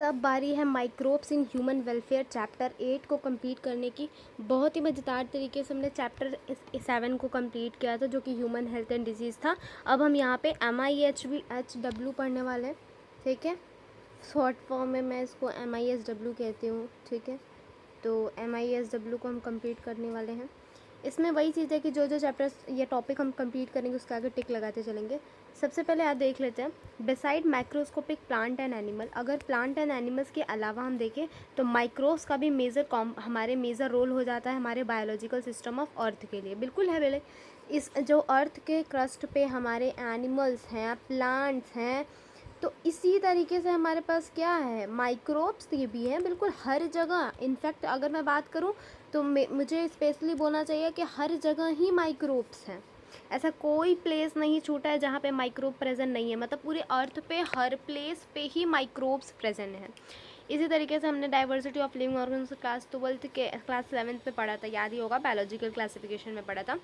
अब बारी है microbes in human welfare chapter 8 को कंप्लीट करने की। बहुत ही मज़ेदार तरीके से हमने चैप्टर 7 को कंप्लीट किया था, जो कि ह्यूमन हेल्थ एंड डिजीज़ था। अब हम यहाँ पे MIHV-HW पढ़ने वाले हैं, ठीक है। शॉर्ट फॉर्म में मैं इसको MISW कहती हूँ, ठीक है। तो MISW को हम कंप्लीट करने वाले हैं। इसमें वही चीज़ है कि जो जो चैप्टर्स या टॉपिक हम कंप्लीट करेंगे उसके आगे टिक लगाते चलेंगे। सबसे पहले आप देख लेते हैं, beside microscopic plant and animal. अगर प्लांट एंड एनिमल्स के अलावा हम देखें तो माइक्रोब्स का भी हमारे मेजर रोल हो जाता है हमारे बायोलॉजिकल सिस्टम ऑफ अर्थ के लिए। बिल्कुल है बेले। इस जो अर्थ के क्रस्ट पे हमारे एनिमल्स हैं, प्लांट्स हैं, तो इसी तरीके से हमारे पास क्या है, माइक्रोब्स ये भी हैं बिल्कुल हर जगह। इनफैक्ट अगर मैं बात करूँ तो मुझे स्पेशली बोलना चाहिए कि हर जगह ही माइक्रोब्स हैं। ऐसा कोई प्लेस नहीं छूटा है जहाँ पे माइक्रोब प्रेजेंट नहीं है। मतलब पूरे अर्थ पे हर प्लेस पे ही माइक्रोब्स प्रेजेंट हैं। इसी तरीके से हमने diversity of living organs class 11th में पढ़ा था, याद ही होगा, बायोलॉजिकल क्लासिफिकेशन में पढ़ा था।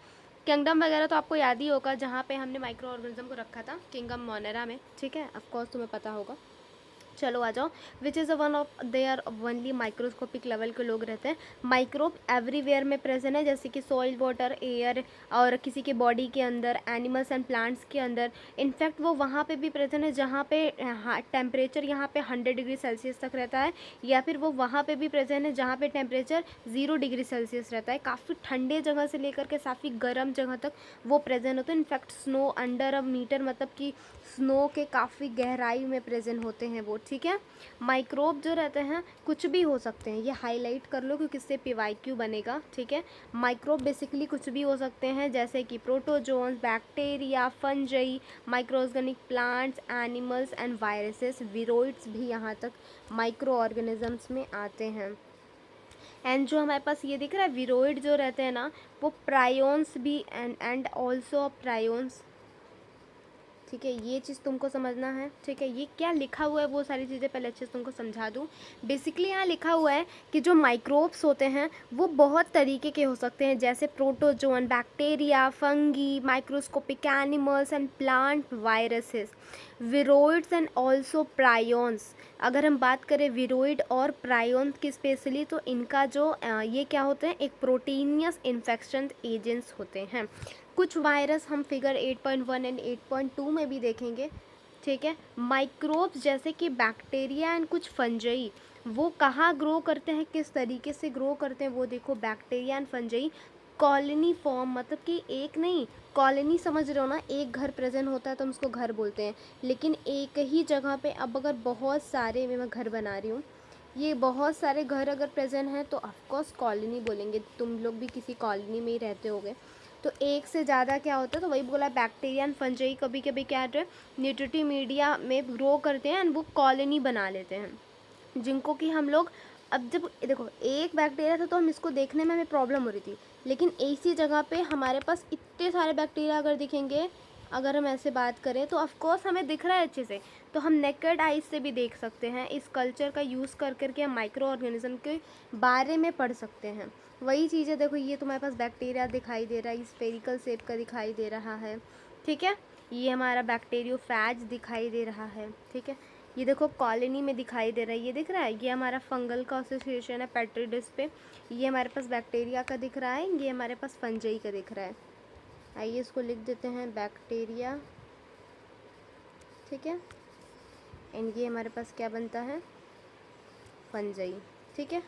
किंगडम वगैरह तो आपको याद ही होगा, जहाँ पे हमने माइक्रो ऑर्गेनिज्म को रखा था, किंगडम मोनेरा में, ठीक है। ऑफकोर्स तुम्हें पता होगा। चलो आ जाओ। Which is one of their only microscopic level के लोग रहते हैं। माइक्रोब एवरीवेयर में प्रेजेंट है, जैसे कि सॉइल, वाटर, एयर और किसी के बॉडी के अंदर, एनिमल्स एंड प्लांट्स के अंदर। इनफैक्ट वो वहाँ पे भी प्रेजेंट है जहाँ पे टेम्परेचर यहाँ पे 100 डिग्री सेल्सियस तक रहता है, या फिर वो वहाँ पे भी प्रेजेंट है जहाँ पे टेम्परेचर 0 डिग्री सेल्सियस रहता है। काफ़ी ठंडे जगह से लेकर के काफ़ी गर्म जगह तक वो प्रेजेंट होते हैं। In fact snow under a metre, मतलब कि स्नो के काफ़ी गहराई में प्रेजेंट होते हैं वो, ठीक है। माइक्रोब जो रहते हैं कुछ भी हो सकते हैं, ये हाईलाइट कर लो क्योंकि इससे PYQ बनेगा, ठीक है। माइक्रोब बेसिकली कुछ भी हो सकते हैं, जैसे कि protozoans, bacteria, fungi, microorganic plants, animals and viruses, viroids भी यहाँ तक माइक्रो ऑर्गेनिजम्स में आते हैं। एंड जो हमारे पास ये दिख रहा है विरोइड जो रहते हैं ना, वो प्रायोन्स भी एंड ऑल्सो प्रायोन्स, ठीक है। ये चीज़ तुमको समझना है, ठीक है। ये क्या लिखा हुआ है वो सारी चीज़ें पहले अच्छे से तुमको समझा दूँ। बेसिकली यहाँ लिखा हुआ है कि जो माइक्रोब्स होते हैं वो बहुत तरीके के हो सकते हैं, जैसे protozoan, bacteria, fungi, microscopic animals and plant, viruses, viroids and also prions. अगर हम बात करें विरोइड और प्रायोन्स की स्पेशली, तो इनका जो ये क्या होते हैं, एक प्रोटीनियस इन्फेक्शन एजेंट्स होते हैं। कुछ वायरस हम फिगर 8.1 एंड 8.2 में भी देखेंगे, ठीक है। माइक्रोब्स जैसे कि बैक्टीरिया एंड कुछ फंजई, वो कहाँ ग्रो करते हैं, किस तरीके से ग्रो करते हैं, वो देखो। बैक्टीरिया एंड फंजई कॉलोनी फॉर्म, मतलब कि एक नहीं, कॉलोनी समझ रहे हो ना, एक घर प्रेजेंट होता है तो हम उसको घर बोलते हैं, लेकिन एक ही जगह पे अब अगर बहुत सारे, मैं घर बना रही हूँ, ये बहुत सारे घर अगर प्रेजेंट हैं तो ऑफकोर्स कॉलोनी बोलेंगे। तुम लोग भी किसी कॉलोनी में ही रहते होगे, तो एक से ज़्यादा क्या होता है, तो वही बोला बैक्टीरिया एंड फंजई कभी कभी क्या है, न्यूट्रिटिव मीडिया में ग्रो करते हैं एंड वो कॉलोनी बना लेते हैं, जिनको कि हम लोग, अब जब देखो एक बैक्टीरिया था तो हम इसको देखने में हमें प्रॉब्लम हो रही थी, लेकिन इसी जगह पे हमारे पास इतने सारे बैक्टीरिया अगर दिखेंगे, अगर हम ऐसे बात करें तो ऑफकोर्स हमें दिख रहा है अच्छे से, तो हम नेकेड आइज से भी देख सकते हैं। इस कल्चर का यूज़ कर करके हम माइक्रो ऑर्गेनिज्म के बारे में पढ़ सकते हैं। वही चीज़ है, देखो ये तुम्हारे पास बैक्टीरिया दिखाई दे रहा है, स्फेरिकल शेप का दिखाई दे रहा है, ठीक है। ये हमारा बैक्टीरियोफेज दिखाई दे रहा है, ठीक है। ये देखो कॉलोनी में दिखाई दे रहा है, ये दिख रहा है, ये हमारा फंगल का एसोसिएशन है पेट्री डिस्क पे। ये हमारे पास बैक्टीरिया का दिख रहा है, ये हमारे पास फंजई का दिख रहा है। आइए इसको लिख देते हैं बैक्टीरिया, ठीक है। एंड ये हमारे पास क्या बनता है, फंजई, ठीक है।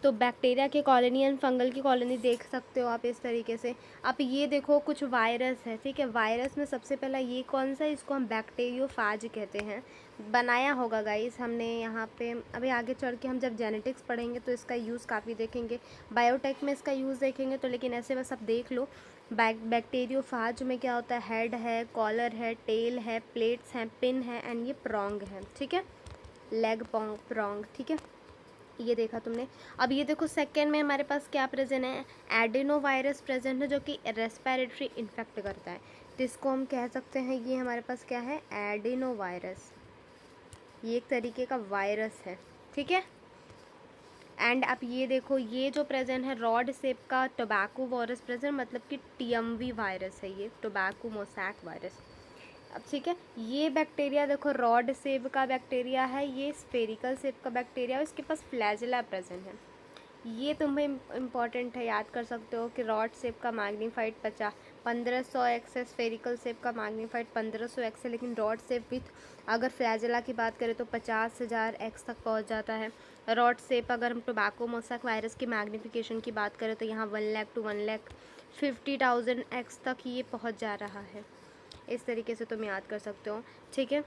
तो बैक्टीरिया की कॉलोनी एंड फंगल की कॉलोनी देख सकते हो आप इस तरीके से। आप ये देखो कुछ वायरस है, ठीक है। वायरस में सबसे पहला ये कौन सा है, इसको हम बैक्टीरियोफेज कहते हैं। बनाया होगा गाइस हमने यहाँ पे, अभी आगे चढ़ के हम जब जेनेटिक्स पढ़ेंगे तो इसका यूज़ काफ़ी देखेंगे, बायोटेक में इसका यूज़ देखेंगे, तो लेकिन ऐसे बस आप देख लो। बैक्टीरियोफेज में क्या होता है, हेड है, कॉलर है, टेल है, प्लेट्स हैं, पिन है एंड ये प्रोंग है, ठीक है। लेग प्रोंग, ठीक है। ये देखा तुमने। अब ये देखो सेकेंड में हमारे पास क्या प्रेजेंट है, एडिनो वायरस प्रेजेंट है, जो कि रेस्पिरेटरी इन्फेक्ट करता है, तो इसको हम कह सकते हैं ये हमारे पास क्या है, एडिनो वायरस। ये एक तरीके का वायरस है, ठीक है। एंड अब ये देखो ये जो प्रेजेंट है रॉड शेप का टोबैको वायरस प्रेजेंट, मतलब कि TMV वायरस है ये, टोबैको मोसैक वायरस। अब ठीक है, ये बैक्टीरिया देखो रॉड शेप का बैक्टीरिया है, ये स्फेरिकल शेप का बैक्टीरिया है, इसके पास फ्लैजेला प्रेजेंट है। ये तुम्हें इम्पॉर्टेंट है, याद कर सकते हो कि रॉड शेप का मैग्नीफाइड 1500x है, स्फेरिकल शेप का मैग्नीफाइड 1500x है, लेकिन रॉड शेप विथ अगर फ्लैजेला की बात करें तो 50,000x तक पहुंच जाता है। रॉड शेप अगर हम टोबैको मोसैक वायरस की मैग्नीफिकेशन की बात करें तो यहाँ 1 लाख टू 1,50,000x तक ये पहुँच जा रहा है। इस तरीके से तुम याद कर सकते हो, ठीक है।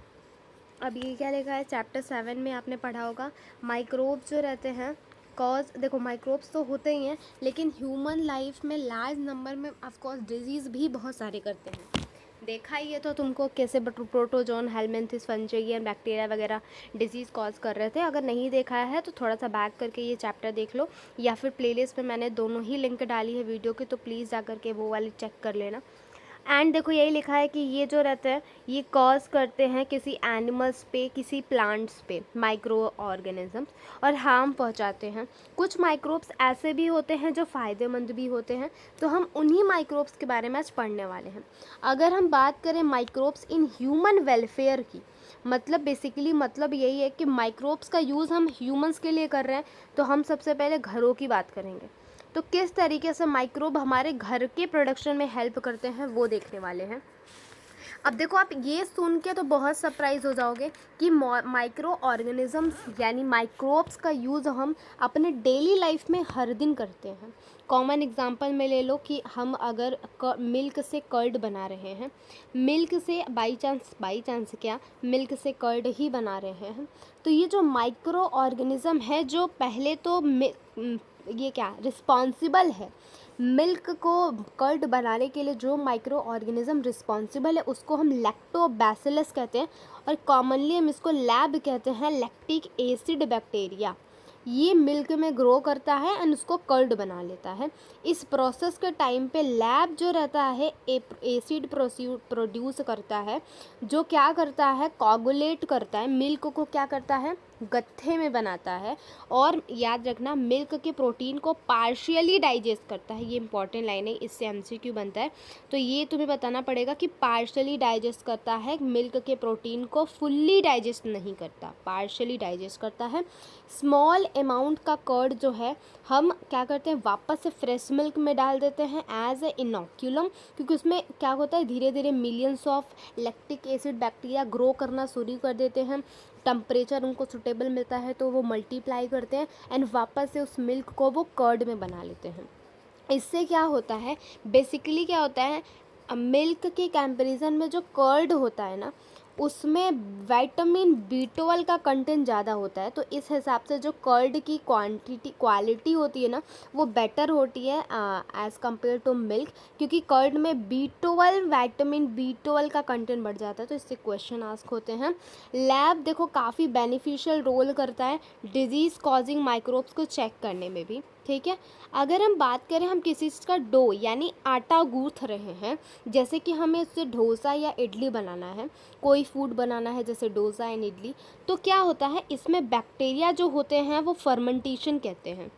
अब ये क्या लिखा है चैप्टर 7 में आपने पढ़ा होगा, माइक्रोब्स जो रहते हैं कॉज, देखो माइक्रोब्स तो होते ही हैं लेकिन ह्यूमन लाइफ में लार्ज नंबर में ऑफकोर्स डिजीज़ भी बहुत सारे करते हैं। देखा ही है तो तुमको कैसे प्रोटोजोन, हेलमिंथेस, फंजी एंड बैक्टीरिया वगैरह डिजीज़ कॉज कर रहे थे। अगर नहीं देखा है तो थोड़ा सा बैक करके ये चैप्टर देख लो, या फिर प्लेलिस्ट में मैंने दोनों ही लिंक डाली है वीडियो की, तो प्लीज़ जा करके वो वाली चेक कर लेना। एंड देखो यही लिखा है कि ये जो रहते हैं ये कॉज करते हैं किसी एनिमल्स पे, किसी प्लांट्स पे, माइक्रो ऑर्गेनिजम्स, और हार्म पहुंचाते हैं। कुछ माइक्रोब्स ऐसे भी होते हैं जो फ़ायदेमंद भी होते हैं, तो हम उन्हीं माइक्रोब्स के बारे में आज पढ़ने वाले हैं। अगर हम बात करें माइक्रोब्स इन ह्यूमन वेलफेयर की, मतलब बेसिकली मतलब यही है कि माइक्रोब्स का यूज़ हम ह्यूमंस के लिए कर रहे हैं, तो हम सबसे पहले घरों की बात करेंगे। तो किस तरीके से माइक्रोब हमारे घर के प्रोडक्शन में हेल्प करते हैं वो देखने वाले हैं। अब देखो आप ये सुन के तो बहुत सरप्राइज हो जाओगे कि माइक्रो ऑर्गेनिजम्स यानी माइक्रोब्स का यूज़ हम अपने डेली लाइफ में हर दिन करते हैं। कॉमन एग्जांपल में ले लो कि हम अगर मिल्क से कर्ड बना रहे हैं, मिल्क से बाई चांस क्या मिल्क से कर्ड ही बना रहे हैं, तो ये जो माइक्रो ऑर्गेनिज़म है जो पहले तो ये क्या रिस्पॉन्सिबल है मिल्क को कर्ड बनाने के लिए, जो माइक्रो ऑर्गेनिज़म रिस्पॉन्सिबल है उसको हम लैक्टोबैसिलस कहते हैं, और कॉमनली हम इसको लैब कहते हैं, लैक्टिक एसिड बैक्टीरिया। ये मिल्क में ग्रो करता है एंड उसको कर्ड बना लेता है। इस प्रोसेस के टाइम पे लैब जो रहता है एसिड प्रोड्यूस करता है, जो क्या करता है कोगुलेट करता है, मिल्क को क्या करता है गत्थे में बनाता है, और याद रखना मिल्क के प्रोटीन को पार्शियली डाइजेस्ट करता है। ये इंपॉर्टेंट लाइन है, इससे एमसीक्यू बनता है, तो ये तुम्हें बताना पड़ेगा कि पार्शियली डाइजेस्ट करता है, मिल्क के प्रोटीन को फुल्ली डाइजेस्ट नहीं करता, पार्शियली डाइजेस्ट करता है। स्मॉल अमाउंट का कर्ड जो है हम क्या करते हैं वापस से फ्रेश मिल्क में डाल देते हैं एज ए इनोक्यूलम, क्योंकि उसमें क्या होता है धीरे धीरे millions of lactic acid bacteria grow करना शुरू कर देते हैं, टेम्परेचर उनको सुटेबल मिलता है तो वो मल्टीप्लाई करते हैं एंड वापस से उस मिल्क को वो कर्ड में बना लेते हैं। इससे क्या होता है बेसिकली क्या होता है मिल्क के कंपैरिजन में जो कर्ड होता है ना उसमें विटामिन B12 का कंटेंट ज़्यादा होता है, तो इस हिसाब से जो कर्ड की क्वालिटी होती है ना वो बेटर होती है एज़ कम्पेयर टू मिल्क, क्योंकि कर्ड में विटामिन B12 का कंटेंट बढ़ जाता है। तो इससे क्वेश्चन आस्क होते हैं। लैब देखो काफ़ी बेनिफिशियल रोल करता है डिजीज़ कॉजिंग माइक्रोब्स को चेक करने में भी, ठीक है। अगर हम बात करें हम किसी चीज़ का डो यानी आटा गूँथ रहे हैं, जैसे कि हमें उससे डोसा या इडली बनाना है, कोई फूड बनाना है जैसे डोसा एंड इडली, तो क्या होता है इसमें बैक्टीरिया जो होते हैं वो फर्मेंटेशन कहते हैं।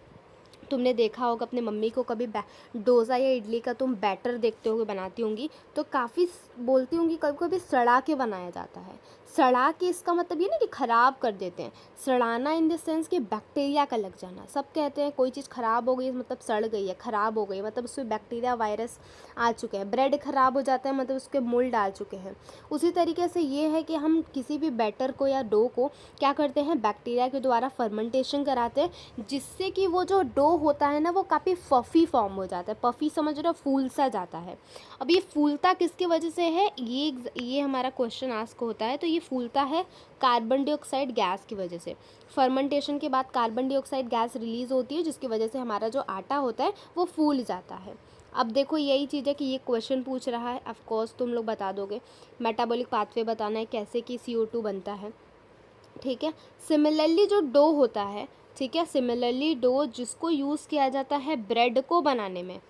तुमने देखा होगा अपने मम्मी को कभी डोसा या इडली का तुम बैटर देखते होगे बनाती होंगी तो काफ़ी बोलती होंगी कभी कभी सड़ा के बनाया जाता है। सड़ा के इसका मतलब ये नहीं कि ख़राब कर देते हैं, सड़ाना इन द सेंस कि बैक्टीरिया का लग जाना। सब कहते हैं कोई चीज़ ख़राब हो गई मतलब सड़ गई है, ख़राब हो गई मतलब उसमें बैक्टीरिया वायरस आ चुके हैं। ब्रेड ख़राब हो जाता है मतलब उसके मोल्ड आ चुके हैं। उसी तरीके से ये है कि हम किसी भी बैटर को या डो को क्या करते हैं बैक्टीरिया के द्वारा फर्मेंटेशन कराते हैं, जिससे कि वो जो डो होता है ना वो काफ़ी फफ़ी फॉर्म हो जाता है। पफ़ी समझ रहे हो, फूल सा जाता है। अब ये फूलता किसकी वजह से है, ये हमारा क्वेश्चन आस्क होता है। तो ये फूलता है कार्बन डाइऑक्साइड गैस की वजह से। फर्मेंटेशन के बाद कार्बन डाइऑक्साइड गैस रिलीज़ होती है जिसकी वजह से हमारा जो आटा होता है वो फूल जाता है। अब देखो यही चीज़ है कि ये क्वेश्चन पूछ रहा है, ऑफ कोर्स तुम लोग बता दोगे। मेटाबॉलिक पाथवे बताना है कैसे कि CO2 बनता है, ठीक है। सिमिलरली जो डो होता है, ठीक है, सिमिलरली डो जिसको यूज़ किया जाता है ब्रेड को बनाने में,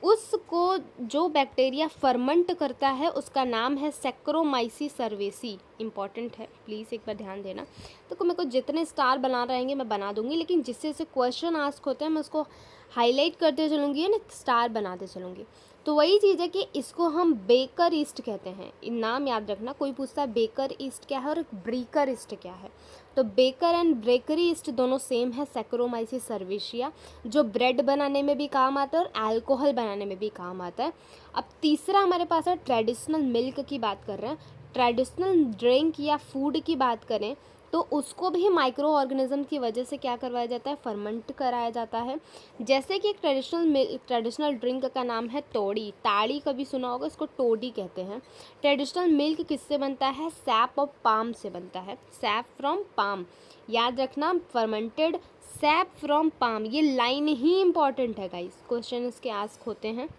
उसको जो बैक्टीरिया फर्मेंट करता है उसका नाम है सैक्रोमाइसीस सर्वेसी। इंपॉर्टेंट है, प्लीज़ एक बार ध्यान देना। तो मेरे को जितने स्टार बना रहेंगे मैं बना दूंगी, लेकिन जिससे से क्वेश्चन आस्क होते हैं मैं उसको हाईलाइट करते चलूँगी ना, स्टार बनाते चलूँगी। तो वही चीज़ है कि इसको हम बेकर ईस्ट कहते हैं। नाम याद रखना, कोई पूछता है बेकर ईस्ट क्या है और ब्रेकर ईस्ट क्या है, तो बेकर एंड ब्रेकरी ईस्ट दोनों सेम है, सैक्रोमाइसिस सर्वेशिया, जो ब्रेड बनाने में भी काम आता है और अल्कोहल बनाने में भी काम आता है। अब तीसरा हमारे पास है ट्रेडिशनल मिल्क की बात कर रहे हैं। ट्रेडिशनल ड्रिंक या फूड की बात करें तो उसको भी माइक्रो ऑर्गेनिज्म की वजह से क्या करवाया जाता है, फर्मेंट कराया जाता है। जैसे कि एक ट्रेडिशनल ड्रिंक का नाम है तोड़ी, ताड़ी कभी सुना होगा, इसको टोडी कहते हैं। ट्रेडिशनल मिल्क किससे बनता है, सैप ऑफ पाम से बनता है, सैप फ्रॉम पाम, याद रखना, फर्मेंटेड सैप फ्रॉम पाम, ये लाइन ही इंपॉर्टेंट है गाइस, क्वेश्चन इसके आस्क होते हैं।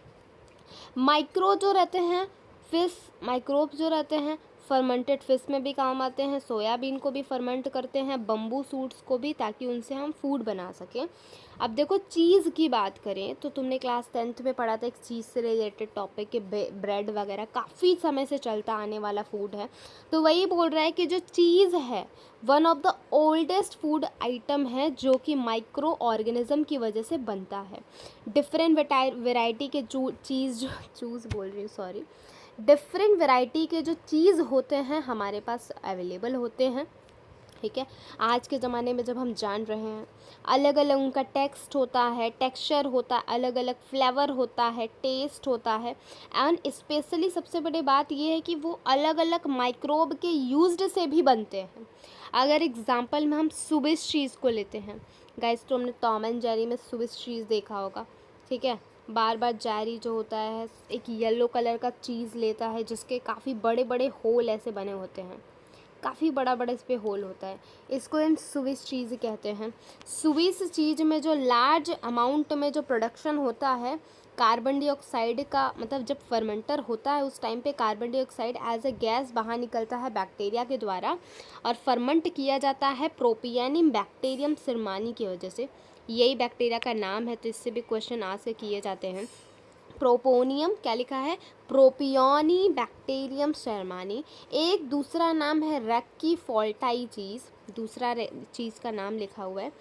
माइक्रो जो रहते हैं फिश, माइक्रोब्स जो रहते हैं फर्मेंटेड फिश में भी काम आते हैं, सोयाबीन को भी फर्मेंट करते हैं, बम्बू सूट्स को भी, ताकि उनसे हम फूड बना सकें। अब देखो चीज़ की बात करें तो तुमने क्लास 10th में पढ़ा था एक चीज़ से रिलेटेड टॉपिक के, ब्रेड वगैरह काफ़ी समय से चलता आने वाला फूड है। तो वही बोल रहा है कि जो चीज़ है one of the oldest food item है जो कि माइक्रो ऑर्गेनिज्म की वजह से बनता है। डिफरेंट वेराइटी के डिफरेंट वैरायटी के जो चीज़ होते हैं हमारे पास अवेलेबल होते हैं, ठीक है। आज के ज़माने में जब हम जान रहे हैं अलग अलग उनका टेक्स्ट होता है, टेक्सचर होता है, अलग अलग फ्लेवर होता है, टेस्ट होता है, एंड स्पेशली सबसे बड़ी बात ये है कि वो अलग अलग माइक्रोब के यूज्ड से भी बनते हैं। अगर एग्जांपल में हम स्विस चीज़ को लेते हैं गाइस, तो हमने टॉम एंड जेरी में स्विस चीज़ देखा होगा, ठीक है। बार बार जेरी जो होता है एक येलो कलर का चीज़ लेता है जिसके काफ़ी बड़े बड़े होल ऐसे बने होते हैं, काफ़ी बड़ा बड़ा इस पर होल होता है, इसको हम स्विस चीज़ कहते हैं। स्विस चीज़ में जो लार्ज अमाउंट में जो प्रोडक्शन होता है कार्बन डाइऑक्साइड का, मतलब जब फर्मेंटर होता है उस टाइम पे carbon dioxide as a gas बाहर निकलता है बैक्टीरिया के द्वारा, और फर्मेंट किया जाता है प्रोपियनियम बैक्टीरियम सिरमानी की वजह से, यही बैक्टीरिया का नाम है, तो इससे भी क्वेश्चन आंसर किए जाते हैं। प्रोपोनियम क्या लिखा है, प्रोपियोनी बैक्टीरियम शर्मानी। एक दूसरा नाम है रैक्की फोल्टाई चीज़, दूसरा चीज़ का नाम लिखा हुआ है।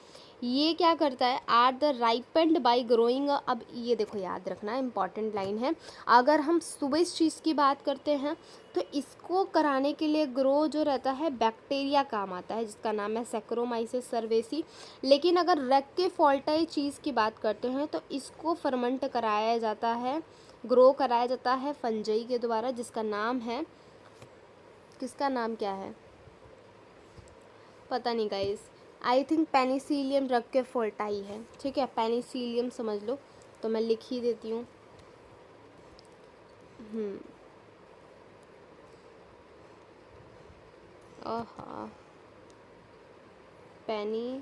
ये क्या करता है, are the ripened by growing. अब ये देखो याद रखना इंपॉर्टेंट लाइन है, अगर हम स्विस चीज़ की बात करते हैं तो इसको कराने के लिए ग्रो जो रहता है बैक्टीरिया काम आता है जिसका नाम है सैक्रोमाइसिस सर्वेसी। लेकिन अगर रैक्की फोल्टाई चीज़ की बात करते हैं तो इसको फर्मेंट कराया जाता है, ग्रो कराया जाता है फंजई के द्वारा, जिसका नाम है, किसका नाम क्या है पता नहीं गाइस, आई थिंक पेनिसिलियम रैक्की फोल्टाई है, ठीक है, पेनिसिलियम समझ लो, तो मैं लिख ही देती हूँ। पेनी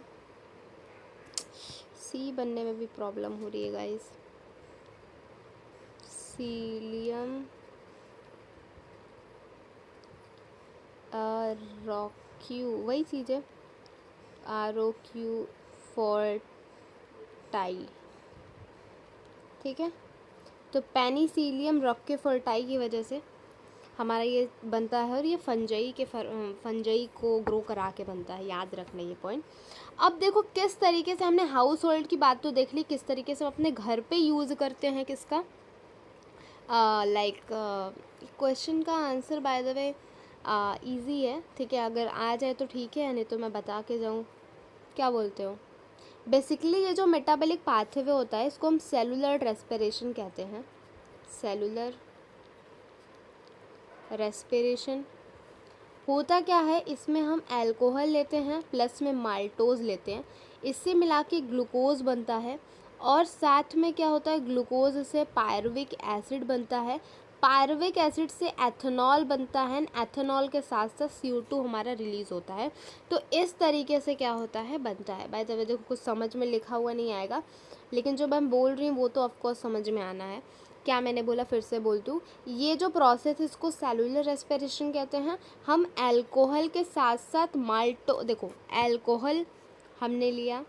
सी बनने में भी प्रॉब्लम हो रही है गाइस, सीलियम रॉक्यू, वही चीज़ है, ROQ फोर्टाई, ठीक है। तो पेनिसिलियम रॉक्की फोर्टाई की वजह से हमारा ये बनता है, और ये फंजई को ग्रो करा के बनता है, याद रखना ये पॉइंट। अब देखो किस तरीके से हमने हाउस होल्ड की बात तो देख ली, किस तरीके से हम अपने घर पे यूज़ करते हैं किसका, क्वेश्चन का answer by the way easy है, ठीक है, अगर आ जाए तो ठीक है, नहीं तो मैं बता के जाऊँ, क्या बोलते हो। बेसिकली ये जो मेटाबॉलिक पाथवे होता है इसको हम सेलुलर रेस्पिरेशन कहते हैं, सेलुलर रेस्पिरेशन। होता क्या है, इसमें हम अल्कोहल लेते हैं प्लस में माल्टोज लेते हैं, इससे मिला के ग्लूकोज बनता है, और साथ में क्या होता है, ग्लूकोज से पायरुविक एसिड बनता है, पायरुविक एसिड से एथेनॉल बनता है, एथेनॉल के साथ साथ CO2 हमारा रिलीज़ होता है। तो इस तरीके से क्या होता है, बनता है। बाय द वे देखो कुछ समझ में लिखा हुआ नहीं आएगा, लेकिन जो मैं बोल रही हूँ वो तो ऑफकोर्स समझ में आना है। क्या मैंने बोला फिर से बोल दूँ, ये जो प्रोसेस है इसको सेलुलर रेस्पिरेशन कहते हैं। हम अल्कोहल के साथ साथ देखो अल्कोहल हमने लिया,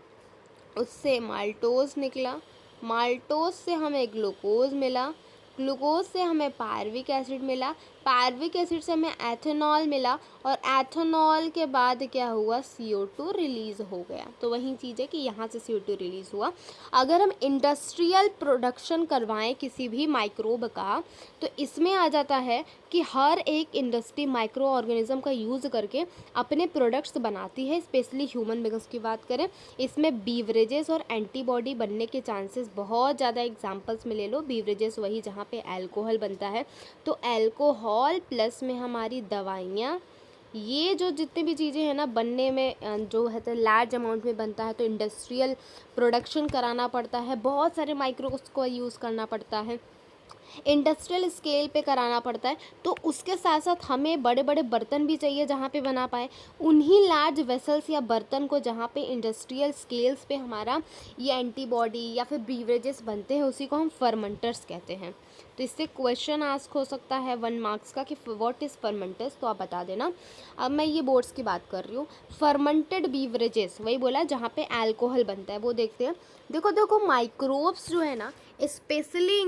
उससे माल्टोज निकला, माल्टोज से हमें ग्लूकोज मिला, ग्लूकोज से हमें पायरुविक एसिड मिला, पायरुविक एसिड से हमें एथेनॉल मिला, और एथेनॉल के बाद क्या हुआ, CO2 रिलीज़ हो गया। तो वही चीज़ है कि यहाँ से CO2 रिलीज़ हुआ। अगर हम इंडस्ट्रियल प्रोडक्शन करवाएं किसी भी माइक्रोब का, तो इसमें आ जाता है कि हर एक इंडस्ट्री माइक्रो ऑर्गेनिज्म का यूज़ करके अपने प्रोडक्ट्स बनाती है। स्पेशली ह्यूमन बींग्स की बात करें, इसमें बीवरेजेस और एंटीबॉडी बनने के चांसेस बहुत ज़्यादा। एग्जांपल्स में ले लो, बीवरेजेस वही जहाँ पे अल्कोहल बनता है, तो अल्कोहल प्लस में हमारी दवाइयाँ, ये जो जितनी भी चीज़ें हैं ना बनने में जो है तो लार्ज अमाउंट में बनता है, तो इंडस्ट्रियल प्रोडक्शन कराना पड़ता है, बहुत सारे माइक्रोस को यूज़ करना पड़ता है, इंडस्ट्रियल स्केल पे कराना पड़ता है। तो उसके साथ साथ हमें बड़े बड़े बर्तन भी चाहिए जहाँ पे बना पाए। उन्हीं लार्ज वेसल्स या बर्तन को जहाँ पे इंडस्ट्रियल स्केल्स पे हमारा ये एंटीबॉडी या फिर बीवरेजेस बनते हैं, उसी को हम फर्मेंटर्स कहते हैं। तो इससे क्वेश्चन आस्क हो सकता है 1 मार्क्स का कि व्हाट इज़ फर्मेंटर्स, तो आप बता देना। अब मैं ये बोर्ड्स की बात कर रही हूँ। फर्मेंटेड बीवरेजेस वही बोला जहाँ पे अल्कोहल बनता है, वो देखते हैं। देखो देखो माइक्रोब्स जो है ना, स्पेशली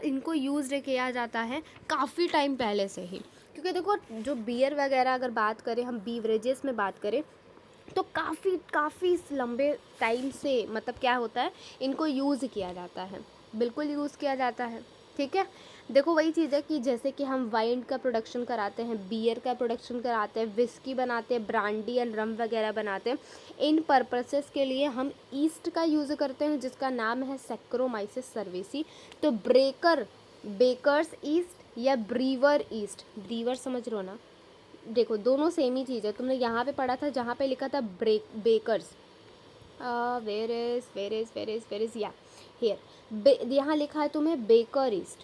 इनको यूज़ किया जाता है काफ़ी टाइम पहले से ही। क्योंकि देखो जो बियर वगैरह अगर बात करें, हम बीवरेजेस में बात करें, तो काफ़ी लंबे टाइम से मतलब क्या होता है, इनको यूज़ किया जाता है, बिल्कुल यूज़ किया जाता है। ठीक है, देखो वही चीज़ है कि जैसे कि हम वाइन का प्रोडक्शन कराते हैं, बियर का प्रोडक्शन कराते हैं, विस्की बनाते हैं, ब्रांडी एंड रम वगैरह बनाते हैं। इन पर्पसेस के लिए हम ईस्ट का यूज़ करते हैं जिसका नाम है सैक्रोमाइसिस सर्वेसी। तो बेकर्स ईस्ट या ब्रीवर ईस्ट, ब्रीवर समझ रहे हो ना, देखो दोनों सेम ही चीज़ है। तुमने यहाँ पे पढ़ा था जहाँ पे लिखा था बेकर्स, वेर इज या हियर, यहाँ लिखा है तुम्हें बेकर ईस्ट,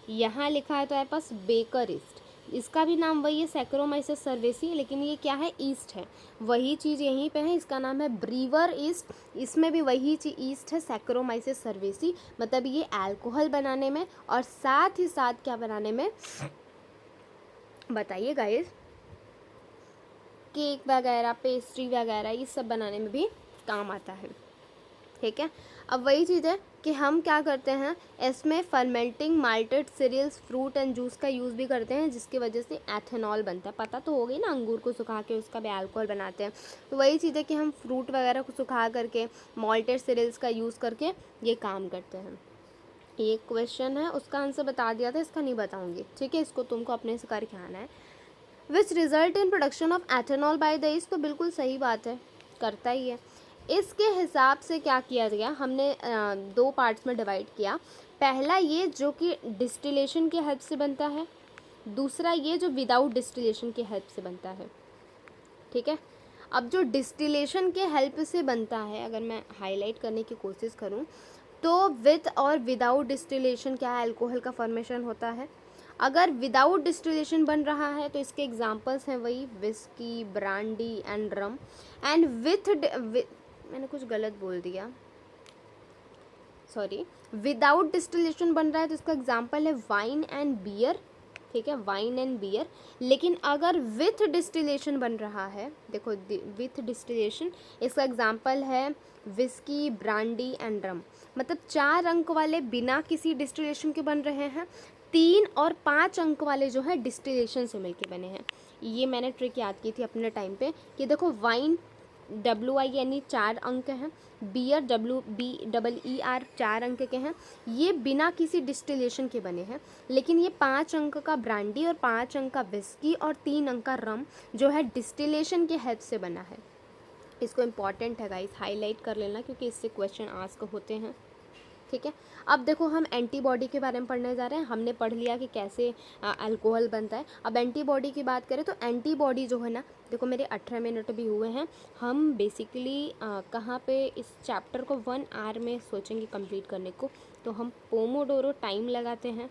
यहाँ लिखा है तुम्हारे पास बेकर ईस्ट। इसका भी नाम वही है सैक्रोमाइसिस सर्वेसी, लेकिन ये क्या है, ईस्ट है। वही चीज़ यहीं पे है, इसका नाम है ब्रीवर ईस्ट। इसमें भी वही चीज़ ईस्ट है, सैक्रोमाइसिस सर्वेसी। मतलब ये अल्कोहल बनाने में और साथ ही साथ क्या बनाने में, बताइए गाइस, केक वगैरह, पेस्ट्री वगैरह, ये सब बनाने में भी काम आता है। ठीक है, अब वही चीज़ है कि हम क्या करते हैं, इसमें fermenting malted cereals, fruit and juice का यूज़ भी करते हैं, जिसकी वजह से एथेनॉल बनता है। पता तो हो गई ना, अंगूर को सुखा के उसका भी अल्कोहल बनाते हैं। तो वही चीज़ है कि हम फ्रूट वगैरह को सुखा करके माल्टेड सीरियल्स का यूज़ करके ये काम करते हैं। ये क्वेश्चन है, उसका आंसर बता दिया था, इसका नहीं बताऊँगी। ठीक है, इसको तुमको अपने से करके आना है। Which result in production of ethanol by the east, तो बिल्कुल सही बात है, करता ही है। इसके हिसाब से क्या किया गया, हमने 2 पार्ट्स में डिवाइड किया। पहला ये जो कि डिस्टिलेशन की हेल्प से बनता है, दूसरा ये जो विदाउट डिस्टिलेशन की हेल्प से बनता है। ठीक है, अब जो डिस्टिलेशन के हेल्प से बनता है, अगर मैं हाईलाइट करने की कोशिश करूं, तो विद और विदाउट डिस्टिलेशन क्या है, अल्कोहल का फॉर्मेशन होता है। अगर विदाउट डिस्टिलेशन बन रहा है तो इसके एग्जांपल्स हैं वही whisky, brandy and rum. And मैंने कुछ गलत बोल दिया, सॉरी, विदाउट डिस्टिलेशन बन रहा है तो इसका एग्जांपल है वाइन एंड बियर। ठीक है, वाइन एंड बियर। लेकिन अगर विथ डिस्टिलेशन बन रहा है, देखो विथ डिस्टिलेशन, इसका एग्जांपल है विस्की, ब्रांडी एंड रम। मतलब 4 अंक वाले बिना किसी डिस्टिलेशन के बन रहे हैं, 3 और 5 अंक वाले जो है डिस्टिलेशन से मिलके बने हैं। ये मैंने ट्रिक याद की थी अपने टाइम पे कि देखो वाइन WI यानी 4 अंक हैं, बियर WBER 4 अंक के हैं। ये बिना किसी डिस्टिलेशन के बने हैं। लेकिन ये 5 अंक का ब्रांडी और 5 अंक का विस्की और 3 अंक का रम जो है डिस्टिलेशन के हेल्प से बना है। इसको इम्पॉर्टेंट है गाइस, हाईलाइट कर लेना क्योंकि इससे क्वेश्चन आस्क होते हैं। ठीक है, अब देखो हम एंटीबॉडी के बारे में पढ़ने जा रहे हैं। हमने पढ़ लिया कि कैसे अल्कोहल बनता है। अब एंटीबॉडी की बात करें तो एंटीबॉडी जो है ना, देखो मेरे 18 मिनट भी हुए हैं। हम बेसिकली कहाँ पे इस चैप्टर को 1 आवर में सोचेंगे कंप्लीट करने को, तो हम पोमोडोरो टाइम लगाते हैं।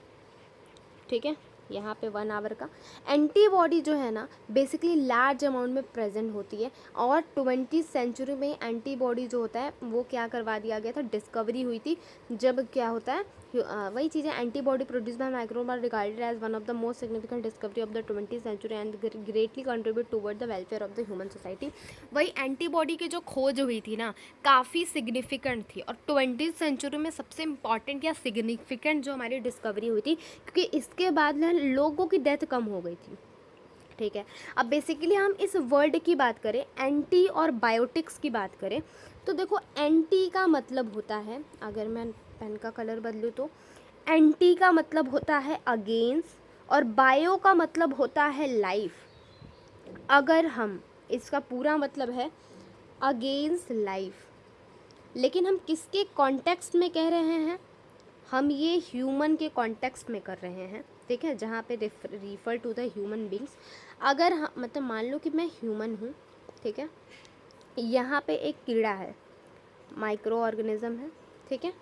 ठीक है, यहाँ पे 1 आवर का। एंटीबॉडी जो है ना बेसिकली लार्ज अमाउंट में प्रेजेंट होती है, और 20वीं सेंचुरी में एंटीबॉडी जो होता है वो क्या करवा दिया गया था, डिस्कवरी हुई थी। जब क्या होता है, वही चीज़ें, antibody produce by microbe are regarded as one of the most significant discovery of the 20वीं century and greatly contribute toward the welfare of the human society. वही एंटीबॉडी की जो खोज हुई थी ना, काफ़ी सिग्निफिकेंट थी, और 20वीं सेंचुरी में सबसे इम्पॉर्टेंट या सिग्निफिकेंट जो हमारी डिस्कवरी हुई थी, क्योंकि इसके बाद ना लोगों की डेथ कम हो गई थी। ठीक है। अब बेसिकली हम इस वर्ड की बात करें, एंटी और बायोटिक्स की बात करें, तो देखो एंटी का मतलब होता है, अगर मैं पेन का कलर बदलूँ तो एंटी का मतलब होता है अगेंस्ट और बायो का मतलब होता है लाइफ। अगर हम, इसका पूरा मतलब है अगेंस्ट लाइफ, लेकिन हम किसके कॉन्टेक्स्ट में कह रहे हैं, हम ये ह्यूमन के कॉन्टेक्स्ट में कर रहे हैं, ठीक है, जहाँ पे refer to the human beings. अगर मतलब मान लो कि मैं ह्यूमन हूँ, ठीक है, यहाँ पे एक कीड़ा है, माइक्रो ऑर्गेनिज्म है, ठीक है,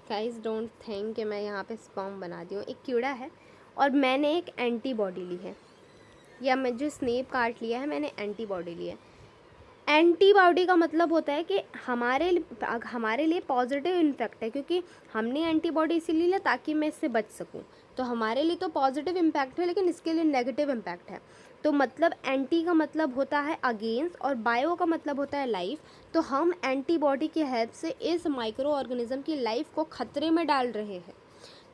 गाइस डोंट थिंक कि मैं यहाँ पे स्पर्म बना दी हूँ, एक कीड़ा है और मैंने एक एंटीबॉडी ली है, या मैं जो स्नेप काट लिया है मैंने एंटीबॉडी ली है। एंटीबॉडी का मतलब होता है कि हमारे लिए पॉजिटिव इम्पैक्ट है, क्योंकि हमने एंटीबॉडी इसीलिए लिया ताकि मैं इससे बच सकूं, तो हमारे लिए तो पॉजिटिव इम्पैक्ट है, लेकिन इसके लिए नेगेटिव इम्पैक्ट है। तो मतलब एंटी का मतलब होता है अगेंस्ट और बायो का मतलब होता है लाइफ। तो हम एंटीबॉडी की हेल्प से इस माइक्रो ऑर्गेनिज्म की लाइफ को खतरे में डाल रहे हैं।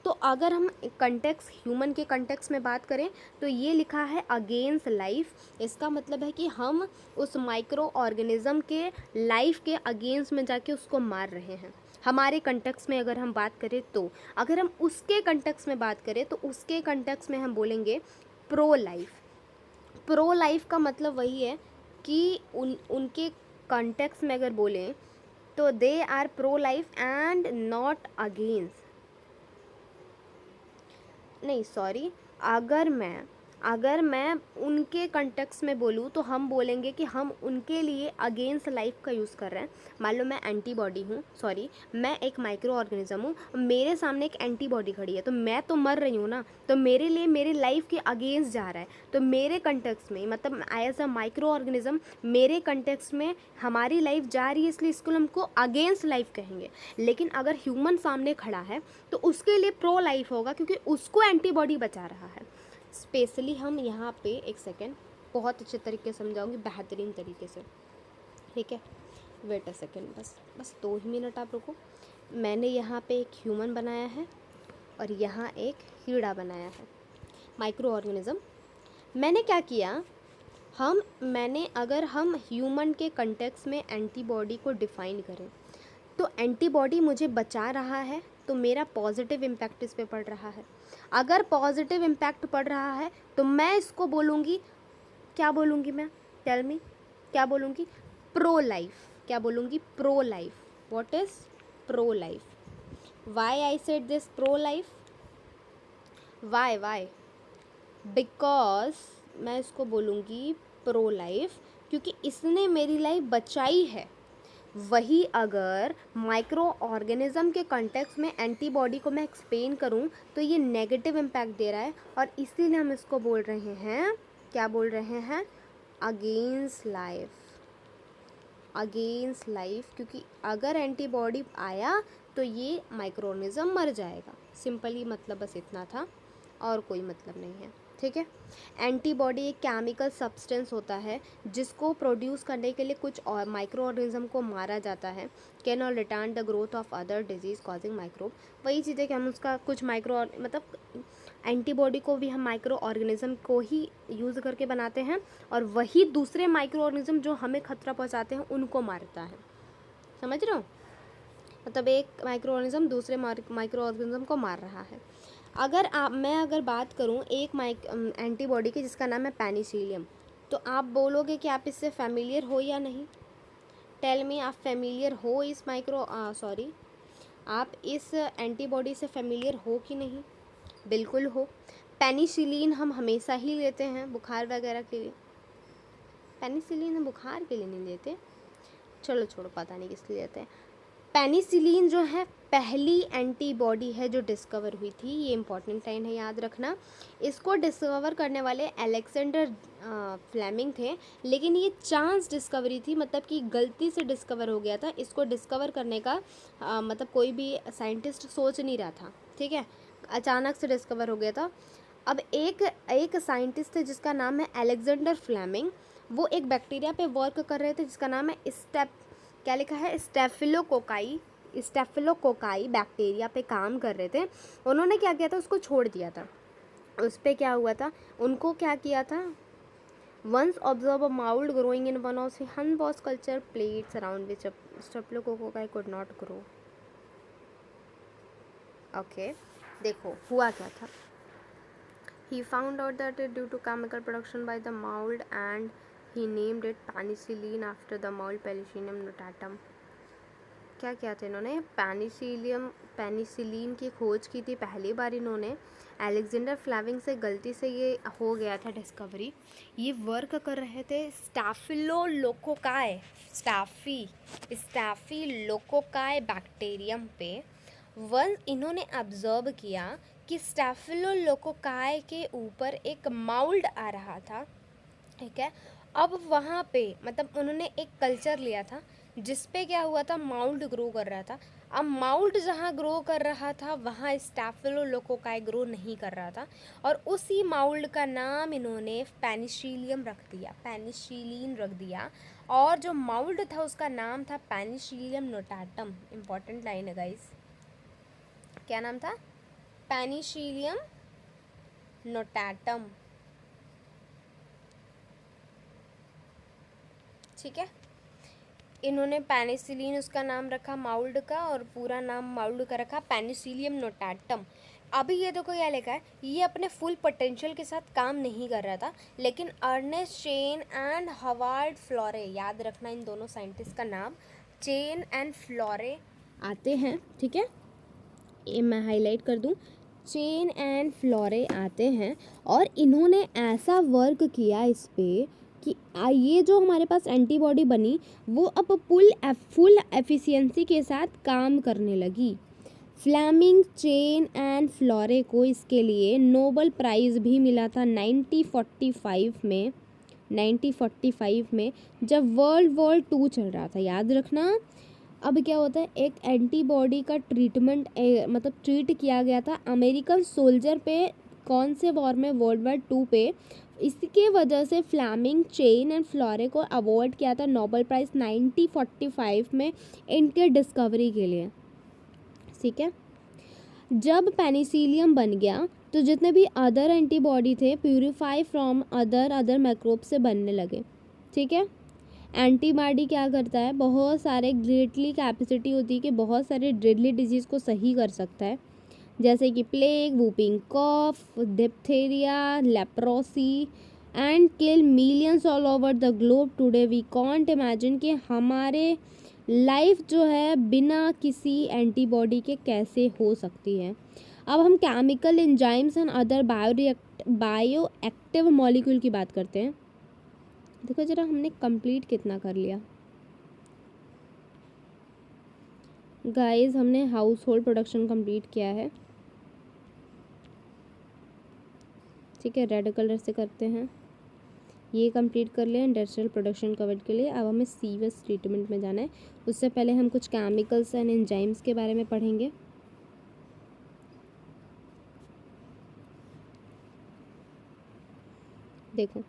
तो अगर हम कंटेक्स ह्यूमन के कंटेक्स में बात करें तो ये लिखा है अगेंस्ट लाइफ, इसका मतलब है कि हम उस माइक्रो ऑर्गेनिज्म के लाइफ के अगेंस्ट में जाके उसको मार रहे हैं। हमारे कंटेक्स में अगर हम बात करें तो, अगर हम उसके कंटेक्स में बात करें तो उसके कंटेक्स में हम बोलेंगे प्रो लाइफ। प्रो लाइफ का मतलब वही है कि उनके कंटेक्स में अगर बोलें तो they are pro life and not against, नहीं सॉरी, अगर मैं उनके कंटेक्स्ट में बोलूँ तो हम बोलेंगे कि हम उनके लिए अगेंस्ट लाइफ का यूज़ कर रहे हैं। मान लो मैं एंटीबॉडी हूँ, सॉरी मैं एक माइक्रो ऑर्गेनिज्म हूँ, मेरे सामने एक एंटीबॉडी खड़ी है, तो मैं तो मर रही हूँ ना, तो मेरे लिए मेरी लाइफ के अगेंस्ट जा रहा है। तो मेरे कंटेक्स्ट में मतलब एज अ माइक्रो ऑर्गेनिज्म मेरे कंटेक्स्ट में हमारी लाइफ जा रही है, इसलिए इसको हमको अगेंस्ट लाइफ कहेंगे। लेकिन अगर ह्यूमन सामने खड़ा है तो उसके लिए प्रो लाइफ होगा, क्योंकि उसको एंटीबॉडी बचा रहा है। स्पेशली हम यहाँ पे, एक सेकेंड, बहुत अच्छे तरीके से समझाऊंगी, बेहतरीन तरीके से, ठीक है, वेट अ सेकेंड, बस 2 ही मिनट आप रुको। मैंने यहाँ पे एक ह्यूमन बनाया है और यहाँ एक कीड़ा बनाया है, माइक्रो ऑर्गेनिज्म। मैंने क्या किया, अगर हम ह्यूमन के कंटेक्स्ट में एंटीबॉडी को डिफ़ाइन करें तो एंटीबॉडी मुझे बचा रहा है, तो मेरा पॉजिटिव इम्पैक्ट इस पे पड़ रहा है। अगर पॉजिटिव इम्पैक्ट पड़ रहा है तो मैं इसको बोलूँगी, क्या बोलूँगी मैं, टेल मी, क्या बोलूँगी, प्रो लाइफ। क्या बोलूँगी, pro life. What is pro life? Why I said this pro life? Why because मैं इसको बोलूँगी प्रो लाइफ क्योंकि इसने मेरी लाइफ बचाई है। वही अगर माइक्रो ऑर्गेनिज्म के कॉन्टेक्स्ट में एंटीबॉडी को मैं एक्सप्लेन करूं तो ये नेगेटिव इम्पैक्ट दे रहा है, और इसीलिए हम इसको बोल रहे हैं, क्या बोल रहे हैं, अगेंस्ट लाइफ। अगेंस्ट लाइफ, क्योंकि अगर एंटीबॉडी आया तो ये माइक्रो ऑर्गेनिज्म मर जाएगा। सिंपली मतलब बस इतना था, और कोई मतलब नहीं है, ठीक है। एंटीबॉडी एक केमिकल सब्सटेंस होता है जिसको प्रोड्यूस करने के लिए कुछ और माइक्रो ऑर्गेनिज्म को मारा जाता है। कैन और return the growth of other disease causing microbe. वही चीज़ है कि हम उसका कुछ मतलब एंटीबॉडी को भी हम माइक्रो ऑर्गेनिज्म को ही यूज़ करके बनाते हैं, और वही दूसरे माइक्रो ऑर्गेनिज्म जो हमें खतरा पहुँचाते हैं उनको मारता है। समझ रहे हो? मतलब एक माइक्रो ऑर्गेनिज्म दूसरे माइक्रो ऑर्गेनिज्म को मार रहा है। मैं अगर बात करूं एक एंटीबॉडी की जिसका नाम है पेनिसिलियम, तो आप बोलोगे कि आप इससे फेमिलियर हो या नहीं? टेल मी, आप फेमिलियर हो इस आप इस एंटीबॉडी से फेमिलियर हो कि नहीं? बिल्कुल हो। पेनिसिलिन हम हमेशा ही लेते हैं बुखार वगैरह के लिए। पेनिसिलिन हम बुखार के लिए नहीं लेते, चलो छोड़ो, पता नहीं किस लिए लेते हैं। पेनिसिलिन जो है पहली एंटीबॉडी है जो डिस्कवर हुई थी, ये इंपॉर्टेंट लाइन है, याद रखना। इसको डिस्कवर करने वाले अलेक्जेंडर फ्लेमिंग थे, लेकिन ये चांस डिस्कवरी थी, मतलब कि गलती से डिस्कवर हो गया था। इसको डिस्कवर करने का मतलब कोई भी साइंटिस्ट सोच नहीं रहा था, ठीक है, अचानक से डिस्कवर हो गया था। अब एक साइंटिस्ट थे जिसका नाम है अलेक्जेंडर फ्लेमिंग, वो एक बैक्टीरिया पे वर्क कर रहे थे जिसका नाम है क्या लिखा है, स्टेफिलोकोकाई बैक्टीरिया पे काम कर रहे थे। उन्होंने क्या किया था, उसको छोड़ दिया था। उस पर क्या हुआ था, उनको क्या किया था, once observe a mould growing in one of हनबॉस culture plates around which staphylococci could not grow. Okay, देखो हुआ क्या था। He found out that due to chemical production by the mold and he named it penicillin after the mold Penicillium notatum। क्या किया था इन्होंने, penicillin की खोज की थी पहली बार इन्होंने। अलेक्जेंडर फ्लेमिंग से गलती से ये हो गया था डिस्कवरी। ये वर्क कर रहे थे स्टैफिलोकोकाई बैक्टीरियम पे। वन इन्होंने ऑब्जर्व किया कि स्टैफिलोकोकाई के ऊपर एक माउल्ड आ रहा था, ठीक है। अब वहाँ पे मतलब उन्होंने एक कल्चर लिया था जिस पे क्या हुआ था, माउल्ड ग्रो कर रहा था। अब माउल्ड जहाँ ग्रो कर रहा था वहाँ स्टैफिलोकोकाई ग्रो नहीं कर रहा था, और उसी माउल्ड का नाम इन्होंने पेनिसिलियम रख दिया। और जो माउल्ड था उसका नाम था पेनिसिलियम नोटाटम। इम्पॉर्टेंट लाइन है गाइस, क्या नाम था, पेनिसिलियम नोटाटम, ठीक है। इन्होंने पेनिसिलिन उसका नाम रखा माउल्ड का, और पूरा नाम माउल्ड का रखा पेनिसिलियम नोटाटम। अभी ये देखो क्या लिखा है, ये अपने फुल पोटेंशियल के साथ काम नहीं कर रहा था, लेकिन अर्नेस्ट चेन एंड हवार्ड फ्लोरे, याद रखना इन दोनों साइंटिस्ट का नाम, चेन एंड फ्लोरे आते हैं, ठीक है। ये मैं हाईलाइट कर दूं, चेन एंड फ्लोरे आते हैं, और इन्होंने ऐसा वर्क किया इस पे कि ये जो हमारे पास एंटीबॉडी बनी वो अब फुल एफिशिएंसी के साथ काम करने लगी। फ्लेमिंग, चेन एंड फ्लोरे को इसके लिए नोबेल प्राइज़ भी मिला था 1945 में जब वर्ल्ड वॉर 2 चल रहा था, याद रखना। अब क्या होता है, एक एंटीबॉडी का ट्रीटमेंट मतलब ट्रीट किया गया था अमेरिकन सोल्जर पे, कौन से वॉर में, वर्ल्ड वॉर 2 पे। इसके वजह से फ्लेमिंग, चेन एंड फ्लोरे को अवार्ड किया था नोबेल प्राइज़ 1945 में इनके डिस्कवरी के लिए, ठीक है। जब पेनिसिलियम बन गया तो जितने भी अदर एंटीबॉडी थे प्यूरिफाई फ्रॉम अदर माइक्रोब से बनने लगे, ठीक है। एंटीबॉडी क्या करता है, बहुत सारे ग्रेटली कैपेसिटी होती है कि बहुत सारे डेडली डिजीज़ को सही कर सकता है, जैसे कि plague, whooping cough, diphtheria, leprosy and kill millions all over the globe. Today we can't imagine कि हमारे लाइफ जो है बिना किसी एंटीबॉडी के कैसे हो सकती है। अब हम chemical enzymes and other bio active molecule की बात करते हैं। देखो जरा हमने कंप्लीट कितना कर लिया गाइस, हमने हाउस होल्ड प्रोडक्शन कंप्लीट किया है, ठीक है। रेड कलर से करते हैं, ये कंप्लीट कर लिया इंडस्ट्रियल प्रोडक्शन कवर के लिए। अब हमें सीवेज ट्रीटमेंट में जाना है, उससे पहले हम कुछ केमिकल्स एंड एंजाइम्स के बारे में पढ़ेंगे। देखो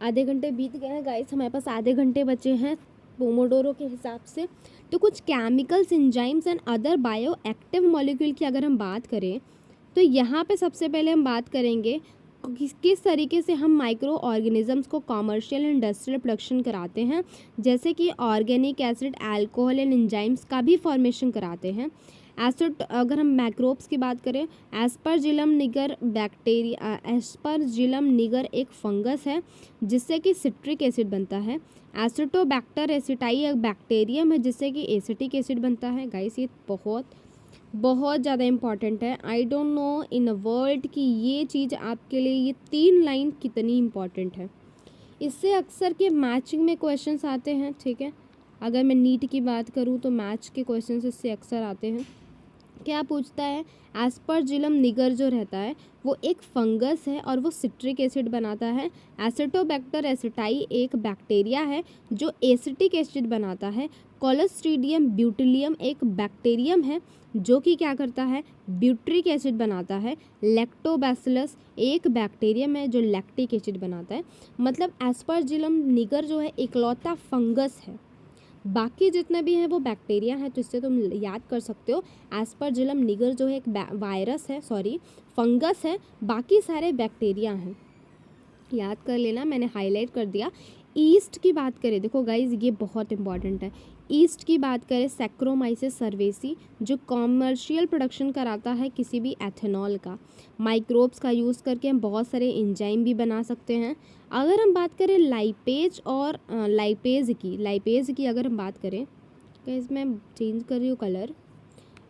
आधे घंटे बीत गए हैं गाइस, हमारे पास आधे घंटे बचे हैं पोमोडोरो के हिसाब से। तो कुछ chemicals, enzymes and other bio active molecule की अगर हम बात करें तो यहाँ पे सबसे पहले हम बात करेंगे किस तरीके से हम माइक्रो ऑर्गेनिजम्स को कॉमर्शियल एंड इंडस्ट्रियल प्रोडक्शन कराते हैं, जैसे कि organic acid, alcohol and enzymes का भी फॉर्मेशन कराते हैं। एसिड, अगर हम मैक्रोब्स की बात करें, एस्परजिलम निगर एक फंगस है जिससे कि सिट्रिक एसिड बनता है। एसिटोबैक्टर एसिटाई एक बैक्टीरियम है जिससे कि एसिटिक एसिड बनता है। गाइस ये बहुत ज़्यादा इम्पॉर्टेंट है। I don't know in a world कि ये चीज़ आपके लिए ये 3 लाइन कितनी इम्पॉर्टेंट है। इससे अक्सर के मैचिंग में क्वेश्चंस आते हैं, ठीक है। अगर मैं नीट की बात करूँ तो मैच के क्वेश्चंस इससे अक्सर आते हैं। क्या पूछता है, एस्परजिलम निगर जो रहता है वो एक फंगस है और वो सिट्रिक एसिड बनाता है। एसिटोबैक्टर एसिटाई एक बैक्टीरिया है जो एसिटिक एसिड बनाता है। कोलोस्ट्रीडियम ब्यूटिलियम एक बैक्टीरियम है जो कि क्या करता है, ब्यूट्रिक एसिड बनाता है। लैक्टोबैसिलस एक बैक्टीरियम है जो लैक्टिक एसिड बनाता है। मतलब एस्परजिलम निगर जो है इकलौता फंगस है बाकी जितने भी हैं वो बैक्टीरिया हैं, तो इससे तुम याद कर सकते हो एस्परजिलम निगर जो है एक वायरस है, सॉरी फंगस है, बाकी सारे बैक्टीरिया हैं, याद कर लेना, मैंने हाईलाइट कर दिया। ईस्ट की बात करें, देखो गाइज ये बहुत इंपॉर्टेंट है। ईस्ट की बात करें, सैक्रोमाइसिस सर्वेसी जो कॉमर्शियल प्रोडक्शन कराता है किसी भी एथेनॉल का। माइक्रोब्स का यूज़ करके हम बहुत सारे एंजाइम भी बना सकते हैं। अगर हम बात करें लाइपेज और लाइपेज की अगर हम बात करें, गाइज मैं चेंज कर रही हूँ कलर।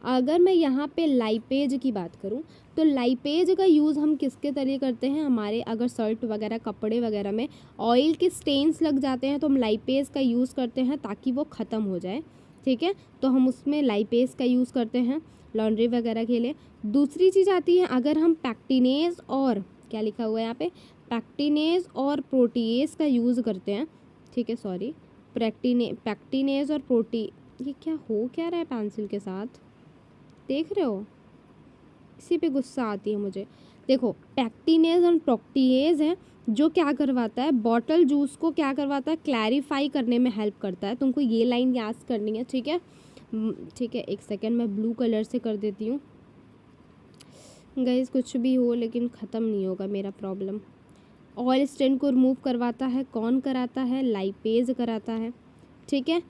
अगर मैं यहाँ पे लाइपेज की बात करूँ तो लाइपेज का यूज़ हम किसके तरीके करते हैं, हमारे अगर शर्ट वगैरह कपड़े वगैरह में ऑयल के स्टेन्स लग जाते हैं तो हम लाइपेज का यूज़ करते हैं ताकि वो ख़त्म हो जाए, ठीक है। तो हम उसमें लाइपेज का यूज़ करते हैं लॉन्ड्री वगैरह के लिए। दूसरी चीज़ आती है, अगर हम पैक्टिनेज और क्या लिखा हुआ है यहाँ पे, पैक्टिनेज और प्रोटीएज का यूज़ करते हैं, ठीक है, सॉरी पैक्टिनेज और ये क्या रहा है पेंसिल के साथ, देख रहे हो, इसी पे गुस्सा आती है मुझे। देखो पैक्टिनेज और प्रोटीएज है जो क्या करवाता है, बॉटल जूस को क्या करवाता है, क्लैरिफाई करने में हेल्प करता है। तुमको ये लाइन याद करनी है, ठीक है, ठीक है। एक सेकेंड, मैं ब्लू कलर से कर देती हूँ गाइस, कुछ भी हो लेकिन ख़त्म नहीं होगा मेरा प्रॉब्लम। ऑयल स्टेन को रिमूव करवाता है, कौन कराता है, लाइपेज कराता है, ठीक है।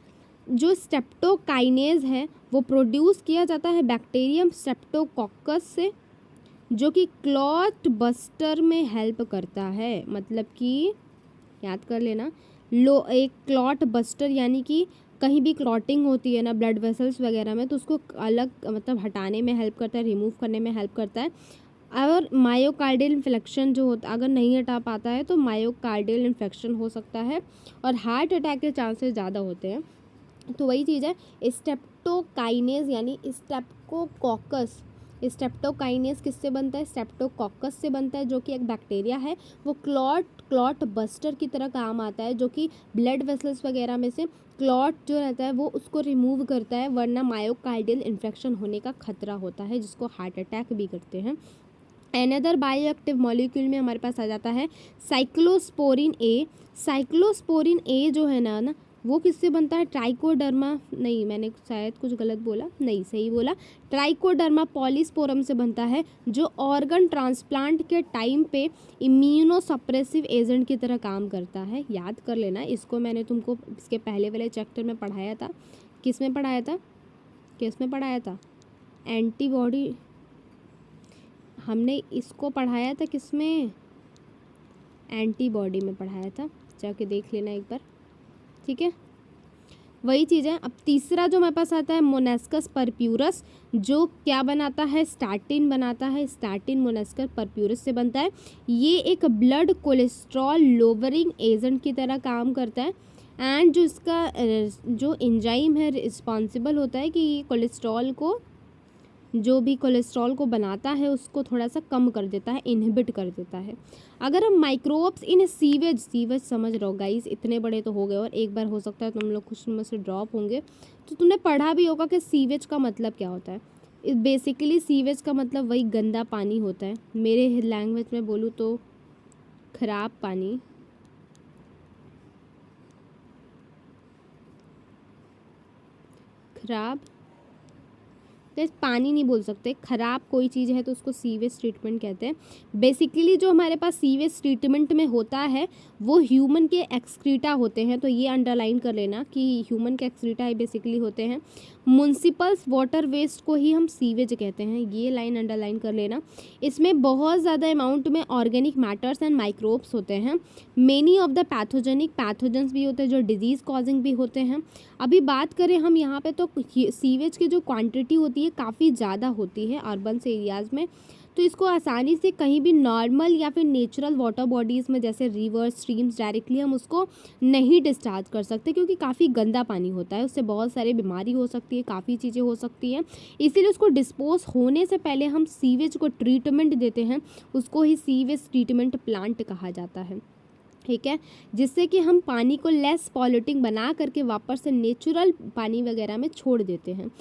जो स्ट्रेप्टोकाइनेज है वो प्रोड्यूस किया जाता है बैक्टीरियम स्ट्रेप्टोकोकस से, जो कि क्लॉट बस्टर में हेल्प करता है। मतलब कि याद कर लेना, एक क्लॉट बस्टर यानी कि कहीं भी क्लॉटिंग होती है ना ब्लड वेसल्स वगैरह में, तो उसको अलग मतलब हटाने में हेल्प करता है, रिमूव करने में हेल्प करता है। और मायोकार्डियल इन्फेक्शन जो होता, अगर नहीं हटा पाता है तो मायोकार्डियल इन्फेक्शन हो सकता है और हार्ट अटैक के चांसेस ज़्यादा होते हैं। तो वही चीज़ है, स्ट्रेप्टोकाइनेज यानी स्ट्रेप्टोकोकस। स्ट्रेप्टोकाइनेज किससे बनता है, स्ट्रेप्टोकोकस से बनता है, जो कि एक बैक्टीरिया है। वो क्लॉट बस्टर की तरह काम आता है, जो कि ब्लड वेसल्स वगैरह में से क्लॉट जो रहता है वो उसको रिमूव करता है, वरना मायोकार्डियल इन्फेक्शन होने का खतरा होता है, जिसको हार्ट अटैक भी करते हैं। एनदर बायोएक्टिव मॉलिक्यूल में हमारे पास आ जाता है साइक्लोस्पोरिन ए। साइक्लोस्पोरिन ए जो है ना वो किससे बनता है, ट्राइकोडर्मा, नहीं मैंने शायद कुछ गलत बोला, नहीं सही बोला, ट्राइकोडर्मा पॉलीस्पोरम से बनता है, जो ऑर्गन ट्रांसप्लांट के टाइम पे इम्यूनोसप्रेसिव एजेंट की तरह काम करता है। याद कर लेना, इसको मैंने तुमको इसके पहले वाले चैप्टर में पढ़ाया था। किस में पढ़ाया था, एंटीबॉडी, हमने इसको पढ़ाया था किसमें, एंटीबॉडी में पढ़ाया था, जाके देख लेना एक बार, ठीक है, वही चीज़ है। अब तीसरा जो हमारे पास आता है मोनेस्कस परप्यूरस, जो क्या बनाता है, स्टार्टिन बनाता है। स्टार्टिन मोनेस्कस परप्यूरस से बनता है। ये एक ब्लड कोलेस्ट्रॉल लोवरिंग एजेंट की तरह काम करता है, एंड जो इसका जो एंजाइम है रिस्पॉन्सिबल होता है कि ये कोलेस्ट्रॉल को, जो भी कोलेस्ट्रॉल को बनाता है उसको थोड़ा सा कम कर देता है, इनहिबिट कर देता है। अगर हम माइक्रोब्स इन सीवेज समझ रहे हो गाइस, इतने बड़े तो हो गए, और एक बार हो सकता है तुम लोग कुछ में से ड्रॉप होंगे, तो तुमने पढ़ा भी होगा कि सीवेज का मतलब क्या होता है। बेसिकली सीवेज का मतलब वही गंदा पानी होता है, मेरे लैंग्वेज में बोलूँ तो खराब पानी, खराब पानी नहीं बोल सकते, ख़राब कोई चीज़ है तो उसको सीवेज ट्रीटमेंट कहते हैं। बेसिकली जो हमारे पास सीवेज ट्रीटमेंट में होता है वो ह्यूमन के एक्सक्रीटा होते हैं, तो ये अंडरलाइन कर लेना कि ह्यूमन के एक्सक्रीटा ही बेसिकली होते हैं। म्युनिसिपल्स वाटर वेस्ट को ही हम सीवेज कहते हैं, ये लाइन अंडरलाइन कर लेना। इसमें बहुत ज़्यादा अमाउंट में ऑर्गेनिक मैटर्स एंड माइक्रोब्स होते हैं। मेनी ऑफ द पैथोजेंस भी होते हैं जो डिजीज़ कॉजिंग भी होते हैं। अभी बात करें हम यहाँ पे तो सीवेज की जो क्वांटिटी होती है काफ़ी ज़्यादा होती है अर्बन एरियाज़ में, तो इसको आसानी से कहीं भी नॉर्मल या फिर नेचुरल वाटर बॉडीज़ में जैसे रिवर स्ट्रीम्स डायरेक्टली हम उसको नहीं डिस्चार्ज कर सकते, क्योंकि काफ़ी गंदा पानी होता है, उससे बहुत सारी बीमारी हो सकती है, काफ़ी चीज़ें हो सकती हैं। इसीलिए उसको डिस्पोज होने से पहले हम सीवेज को ट्रीटमेंट देते हैं, उसको ही सीवेज ट्रीटमेंट प्लांट कहा जाता है, ठीक है, जिससे कि हम पानी को लेस पॉल्यूटिंग बना करके वापस से नेचुरल पानी वगैरह में छोड़ देते हैं।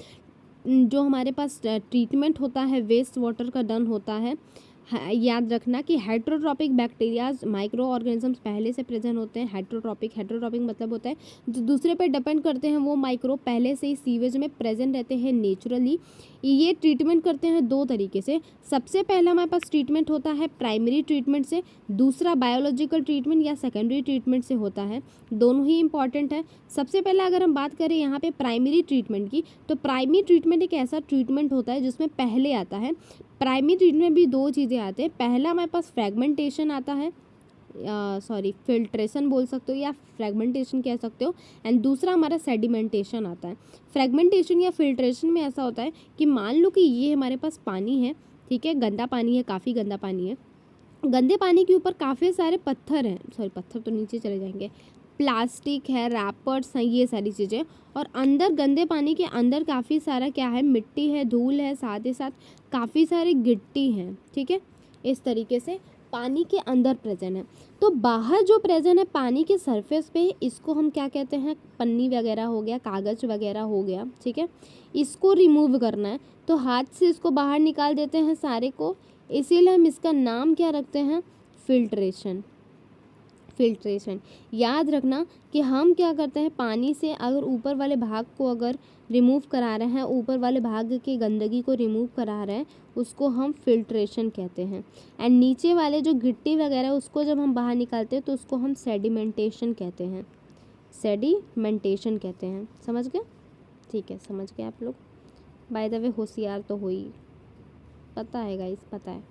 जो हमारे पास ट्रीटमेंट होता है वेस्ट वाटर का डन होता है, याद रखना कि हेट्रोट्रॉपिक बैक्टीरियाज माइक्रो ऑर्गेनिजम्स पहले से प्रेजेंट होते हैं। हेट्रोट्रॉपिक मतलब होता है जो दूसरे पर डिपेंड करते हैं, वो माइक्रो पहले से ही सीवेज में प्रेजेंट रहते हैं नेचुरली। ये ट्रीटमेंट करते हैं दो तरीके से। सबसे पहला हमारे पास ट्रीटमेंट होता है प्राइमरी ट्रीटमेंट से, दूसरा बायोलॉजिकल ट्रीटमेंट या सेकेंडरी ट्रीटमेंट से होता है। दोनों ही इंपॉर्टेंट है। सबसे पहले अगर हम बात करें यहाँ पे प्राइमरी ट्रीटमेंट की, तो प्राइमरी ट्रीटमेंट एक ऐसा ट्रीटमेंट होता है जिसमें पहले आता है, प्राइमरी ट्रीटमेंट में भी दो चीज़ें आते हैं। पहला हमारे पास फ्रेगमेंटेशन आता है, फिल्ट्रेशन बोल सकते हो या फ्रेगमेंटेशन कह सकते हो, एंड दूसरा हमारा सेडिमेंटेशन आता है। फ्रेगमेंटेशन या फिल्ट्रेशन में ऐसा होता है कि मान लो कि ये हमारे पास पानी है, ठीक है, गंदा पानी है, काफ़ी गंदा पानी है। गंदे पानी के ऊपर काफ़ी सारे पत्थर हैं, पत्थर तो नीचे चले जाएंगे, प्लास्टिक है, रैपर्स हैं, ये सारी चीज़ें, और अंदर गंदे पानी के अंदर काफ़ी सारा क्या है, मिट्टी है, धूल है, साथ ही साथ काफ़ी सारी गिट्टी हैं, ठीक है। इस तरीके से पानी के अंदर प्रेजेंट है। तो बाहर जो प्रेजेंट है पानी के सरफेस पे, इसको हम क्या कहते हैं, पन्नी वगैरह हो गया, कागज़ वगैरह हो गया, ठीक है। इसको रिमूव करना है तो हाथ से इसको बाहर निकाल देते हैं सारे को, इसीलिए हम इसका नाम क्या रखते हैं, फिल्ट्रेशन। याद रखना कि हम क्या करते हैं, पानी से अगर ऊपर वाले भाग को अगर रिमूव करा रहे हैं, ऊपर वाले भाग की गंदगी को रिमूव करा रहे हैं, उसको हम फिल्ट्रेशन कहते हैं। एंड नीचे वाले जो गिट्टी वगैरह उसको जब हम बाहर निकालते हैं तो उसको हम सेडिमेंटेशन कहते हैं। समझ गए? ठीक है, समझ गए आप लोग। बाय द वे होशियार तो हो ही, पता है गाइस, पता है।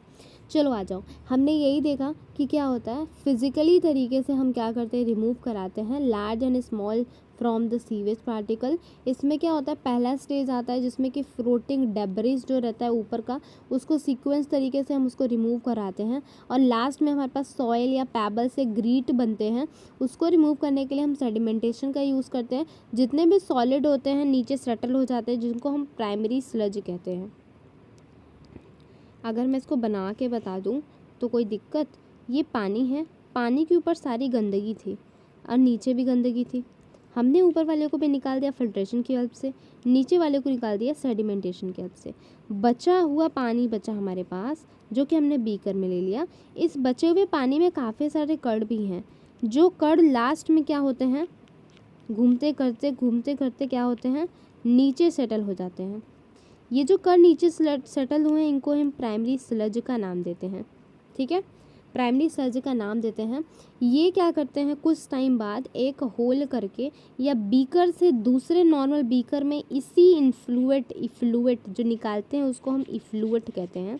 चलो आ जाओ, हमने यही देखा कि क्या होता है, फिजिकली तरीके से हम क्या करते हैं, रिमूव कराते हैं large and small from the sewage particle. इसमें क्या होता है, पहला स्टेज आता है जिसमें कि फ्लोटिंग डेब्रिस जो रहता है ऊपर का, उसको सीक्वेंस तरीके से हम उसको रिमूव कराते हैं, और लास्ट में हमारे पास सॉइल या पैबल से ग्रीट बनते हैं, उसको रिमूव करने के लिए हम सेडिमेंटेशन का यूज़ करते हैं। जितने भी सॉलिड होते हैं नीचे सेटल हो जाते हैं, जिनको हम प्राइमरी स्लज कहते हैं। अगर मैं इसको बना के बता दूं तो कोई दिक्कत, ये पानी है, पानी के ऊपर सारी गंदगी थी और नीचे भी गंदगी थी, हमने ऊपर वाले को भी निकाल दिया फिल्ट्रेशन की हेल्प से, नीचे वाले को निकाल दिया सेडिमेंटेशन की हेल्प से। बचा हुआ पानी बचा हमारे पास, जो कि हमने बीकर में ले लिया। इस बचे हुए पानी में काफ़ी सारे कण भी हैं, जो कण लास्ट में क्या होते हैं, घूमते करते क्या होते हैं, नीचे सेटल हो जाते हैं। ये जो कण नीचे सेटल हुए हैं, इनको हम प्राइमरी स्लज का नाम देते हैं, ठीक है, प्राइमरी स्लज का नाम देते हैं। ये क्या करते हैं, कुछ टाइम बाद एक होल करके या बीकर से दूसरे नॉर्मल बीकर में इसी इफ्लुएट जो निकालते हैं उसको हम इफ्लुएट कहते हैं,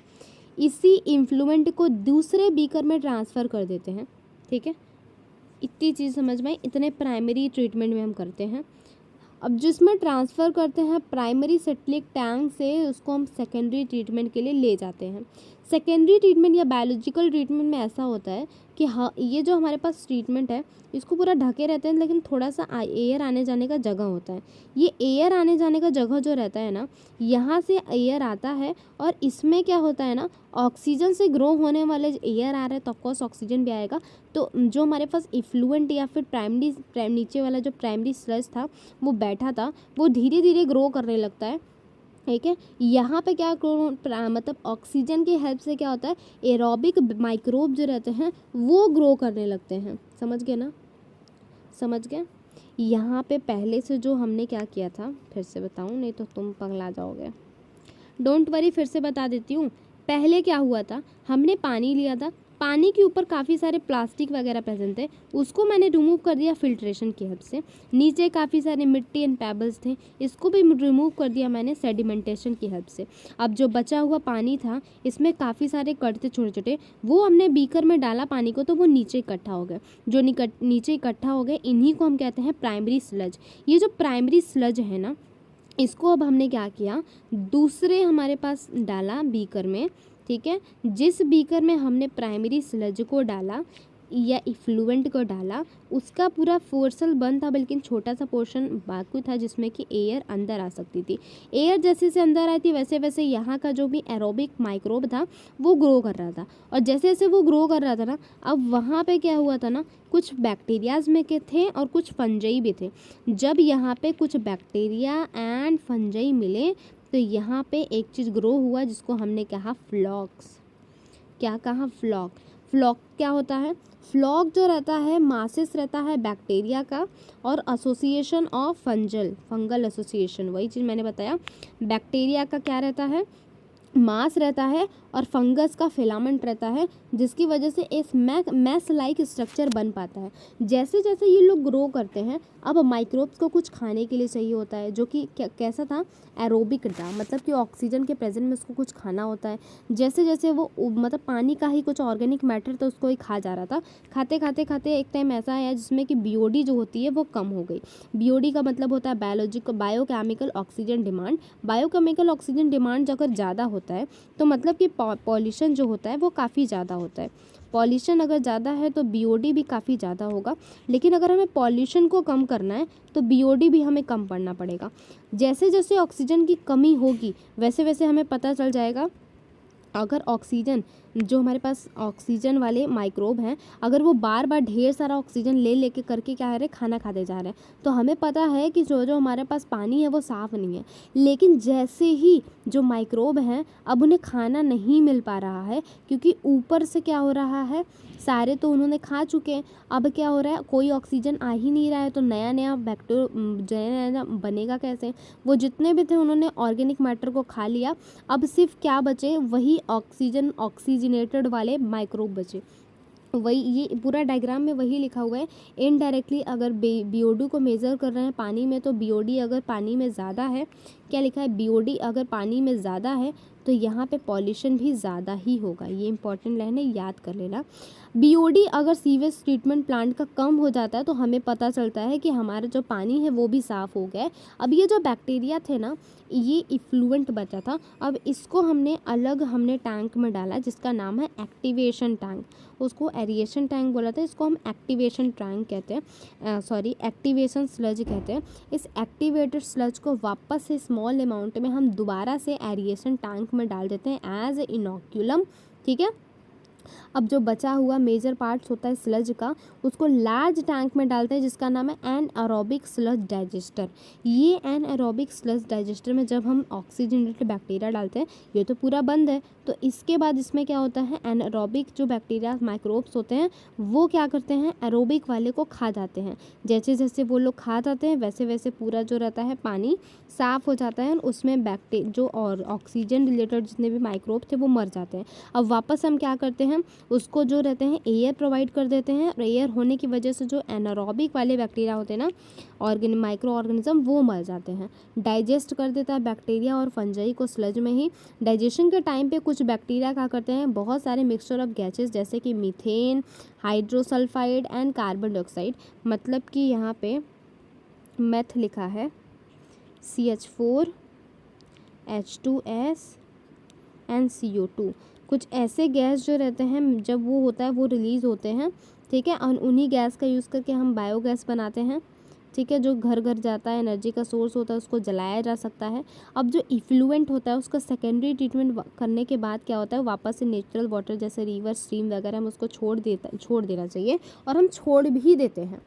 इसी इन्फ्लुएंट को दूसरे बीकर में ट्रांसफ़र कर देते हैं, ठीक है। इतनी चीज़ समझ में, इतने प्राइमरी ट्रीटमेंट में हम करते हैं। अब जिसमें ट्रांसफ़र करते हैं प्राइमरी सेप्टिक टैंक से, उसको हम सेकेंडरी ट्रीटमेंट के लिए ले जाते हैं। सेकेंडरी ट्रीटमेंट या बायोलॉजिकल ट्रीटमेंट में ऐसा होता है कि हाँ, ये जो हमारे पास ट्रीटमेंट है इसको पूरा ढके रहते हैं, लेकिन थोड़ा सा एयर आने जाने का जगह होता है। ये एयर आने जाने का जगह जो रहता है ना, यहाँ से एयर आता है और इसमें क्या होता है ना, ऑक्सीजन से ग्रो होने वाले एयर आ रहा है तो ऑफकोर्स ऑक्सीजन भी आएगा। तो जो हमारे पास इफ्लुएंट या फिर नीचे वाला जो प्राइमरी स्लज था वो बैठा था, वो धीरे धीरे ग्रो करने लगता है, ठीक है। यहाँ पे क्या मतलब ऑक्सीजन की हेल्प से क्या होता है, एरोबिक माइक्रोब जो रहते हैं वो ग्रो करने लगते हैं। समझ गए ना, समझ गए। यहाँ पे पहले से जो हमने क्या किया था, फिर से बताऊँ नहीं तो तुम पगला जाओगे, डोंट वरी, फिर से बता देती हूँ। पहले क्या हुआ था, हमने पानी लिया था, पानी के ऊपर काफ़ी सारे प्लास्टिक वगैरह प्रेजेंट थे, उसको मैंने रिमूव कर दिया फिल्ट्रेशन की हेल्प से। नीचे काफ़ी सारे मिट्टी एंड पेबल्स थे, इसको भी रिमूव कर दिया मैंने सेडिमेंटेशन की हेल्प से। अब जो बचा हुआ पानी था, इसमें काफ़ी सारे कण थे छोटे छोटे, वो हमने बीकर में डाला पानी को, तो वो नीचे इकट्ठा हो गए। जो नीचे इकट्ठा हो गए, इन्हीं को हम कहते हैं प्राइमरी स्लज। ये जो प्राइमरी स्लज है ना, इसको अब हमने क्या किया, दूसरे हमारे पास डाला बीकर में, ठीक है। जिस बीकर में हमने प्राइमरी स्लज को डाला या इफ्लुएंट को डाला, उसका पूरा फोर्सल बंद था, बल्कि छोटा सा पोर्शन बाकी था जिसमें कि एयर अंदर आ सकती थी। एयर जैसे से अंदर आई थी वैसे वैसे यहाँ का जो भी एरोबिक माइक्रोब था वो ग्रो कर रहा था, और जैसे जैसे वो ग्रो कर रहा था ना, अब वहाँ पे क्या हुआ था ना, कुछ बैक्टीरियाज में के थे और कुछ फंजई भी थे। जब यहाँ पे कुछ बैक्टीरिया एंड फंजई मिले तो यहाँ पे एक चीज़ ग्रो हुआ जिसको हमने कहा फ्लॉक्स। क्या कहा, फ्लॉक। फ्लॉक क्या होता है, फ्लॉक जो रहता है मासेस रहता है बैक्टीरिया का, और एसोसिएशन ऑफ फंगल एसोसिएशन, वही चीज़ मैंने बताया, बैक्टीरिया का क्या रहता है, मास रहता है, और फंगस का फिलामेंट रहता है, जिसकी वजह से इस मैस लाइक स्ट्रक्चर बन पाता है। जैसे जैसे ये लोग ग्रो करते हैं, अब माइक्रोब्स को कुछ खाने के लिए चाहिए होता है, जो कि कैसा था, एरोबिक था, मतलब कि ऑक्सीजन के प्रेजेंट में उसको कुछ खाना होता है। जैसे जैसे वो मतलब पानी का ही कुछ ऑर्गेनिक मैटर तो उसको ही खा जा रहा था। खाते खाते खाते एक टाइम ऐसा आया जिसमें कि बीओडी जो होती है वो कम हो गई। बीओडी का मतलब होता है biochemical oxygen demand. Biochemical oxygen demand अगर ज़्यादा होता है तो मतलब कि पॉल्यूशन जो होता है वो काफ़ी ज़्यादा होता है। पॉल्यूशन अगर ज़्यादा है तो बीओडी भी काफ़ी ज़्यादा होगा। लेकिन अगर हमें पॉल्यूशन को कम करना है तो बीओडी भी हमें कम करना पड़ेगा। जैसे जैसे ऑक्सीजन की कमी होगी वैसे वैसे हमें पता चल जाएगा, अगर ऑक्सीजन जो हमारे पास ऑक्सीजन वाले माइक्रोब हैं, अगर वो बार बार ढेर सारा ऑक्सीजन ले लेके करके क्या है, खाना खाते जा रहे हैं, तो हमें पता है कि जो जो हमारे पास पानी है वो साफ़ नहीं है। लेकिन जैसे ही जो माइक्रोब हैं अब उन्हें खाना नहीं मिल पा रहा है, क्योंकि ऊपर से क्या हो रहा है, सारे तो उन्होंने खा चुके हैं, अब क्या हो रहा है, कोई ऑक्सीजन आ ही नहीं रहा है, तो नया नया नया बनेगा कैसे। वो जितने भी थे उन्होंने ऑर्गेनिक मैटर को खा लिया, अब सिर्फ क्या बचे, वही ऑक्सीजनेटेड वाले माइक्रोब बचे। वही ये पूरा डायग्राम में वही लिखा हुआ है। इनडायरेक्टली अगर बीओडी को मेज़र कर रहे हैं पानी में, तो बीओडी अगर पानी में ज़्यादा है, क्या लिखा है, बीओडी अगर पानी में ज़्यादा है तो यहाँ पे पॉल्यूशन भी ज़्यादा ही होगा। ये इंपॉर्टेंट लाइन है, याद कर लेना। बीओडी अगर सीवेज ट्रीटमेंट प्लांट का कम हो जाता है तो हमें पता चलता है कि हमारा जो पानी है वो भी साफ़ हो गया है। अब ये जो बैक्टीरिया थे ना, ये इफ्लुएंट बचा था, अब इसको हमने टैंक में डाला जिसका नाम है एक्टिवेशन टैंक। उसको एरिएशन टैंक बोला था, इसको हम एक्टिवेशन टैंक कहते हैं, एक्टिवेशन स्लज कहते हैं। इस एक्टिवेटेड स्लज को वापस से स्मॉल अमाउंट में हम दोबारा से एरिएशन टैंक में डाल देते हैं एज ए इनोक्यूलम, ठीक है। अब जो बचा हुआ मेजर पार्ट्स होता है स्लज का, उसको लार्ज टैंक में डालते हैं जिसका नाम है एनएरोबिक स्लज डाइजेस्टर। ये एनएरोबिक स्लज डाइजेस्टर में जब हम ऑक्सीजनेटेड बैक्टीरिया डालते हैं, ये तो पूरा बंद है, तो इसके बाद इसमें क्या होता है, एनएरोबिक जो बैक्टीरिया माइक्रोब्स होते हैं वो क्या करते हैं, एरोबिक वाले को खा जाते हैं। जैसे जैसे वो लोग खा जाते हैं वैसे वैसे पूरा जो रहता है पानी साफ़ हो जाता है, उसमें जो और ऑक्सीजन रिलेटेड जितने भी माइक्रोब थे वो मर जाते हैं। अब वापस हम क्या करते हैं, उसको जो रहते हैं एयर प्रोवाइड कर देते हैं, और एयर होने की वजह से जो एनारोबिक वाले बैक्टीरिया होते हैं ना, माइक्रो ऑर्गेनिज्म, वो मर जाते हैं। डाइजेस्ट कर देता है बैक्टीरिया और फंजाई को स्लज में ही। डाइजेशन के टाइम पे कुछ बैक्टीरिया क्या करते हैं, बहुत सारे मिक्सचर ऑफ गैसेस जैसे कि methane, hydrosulphide and carbon dioxide, मतलब कि यहाँ पे मेथ लिखा है CH4 H2S एंड CO2, कुछ ऐसे गैस जो रहते हैं जब वो होता है वो रिलीज़ होते हैं, ठीक है। और उन्हीं गैस का यूज़ करके हम बायोगैस बनाते हैं, ठीक है, जो घर घर जाता है, एनर्जी का सोर्स होता है, उसको जलाया जा सकता है। अब जो इफ्लुएंट होता है उसका सेकेंडरी ट्रीटमेंट करने के बाद क्या होता है, वापस से नेचुरल वाटर जैसे रिवर, स्ट्रीम वगैरह हम उसको छोड़ देना चाहिए, और हम छोड़ भी देते हैं,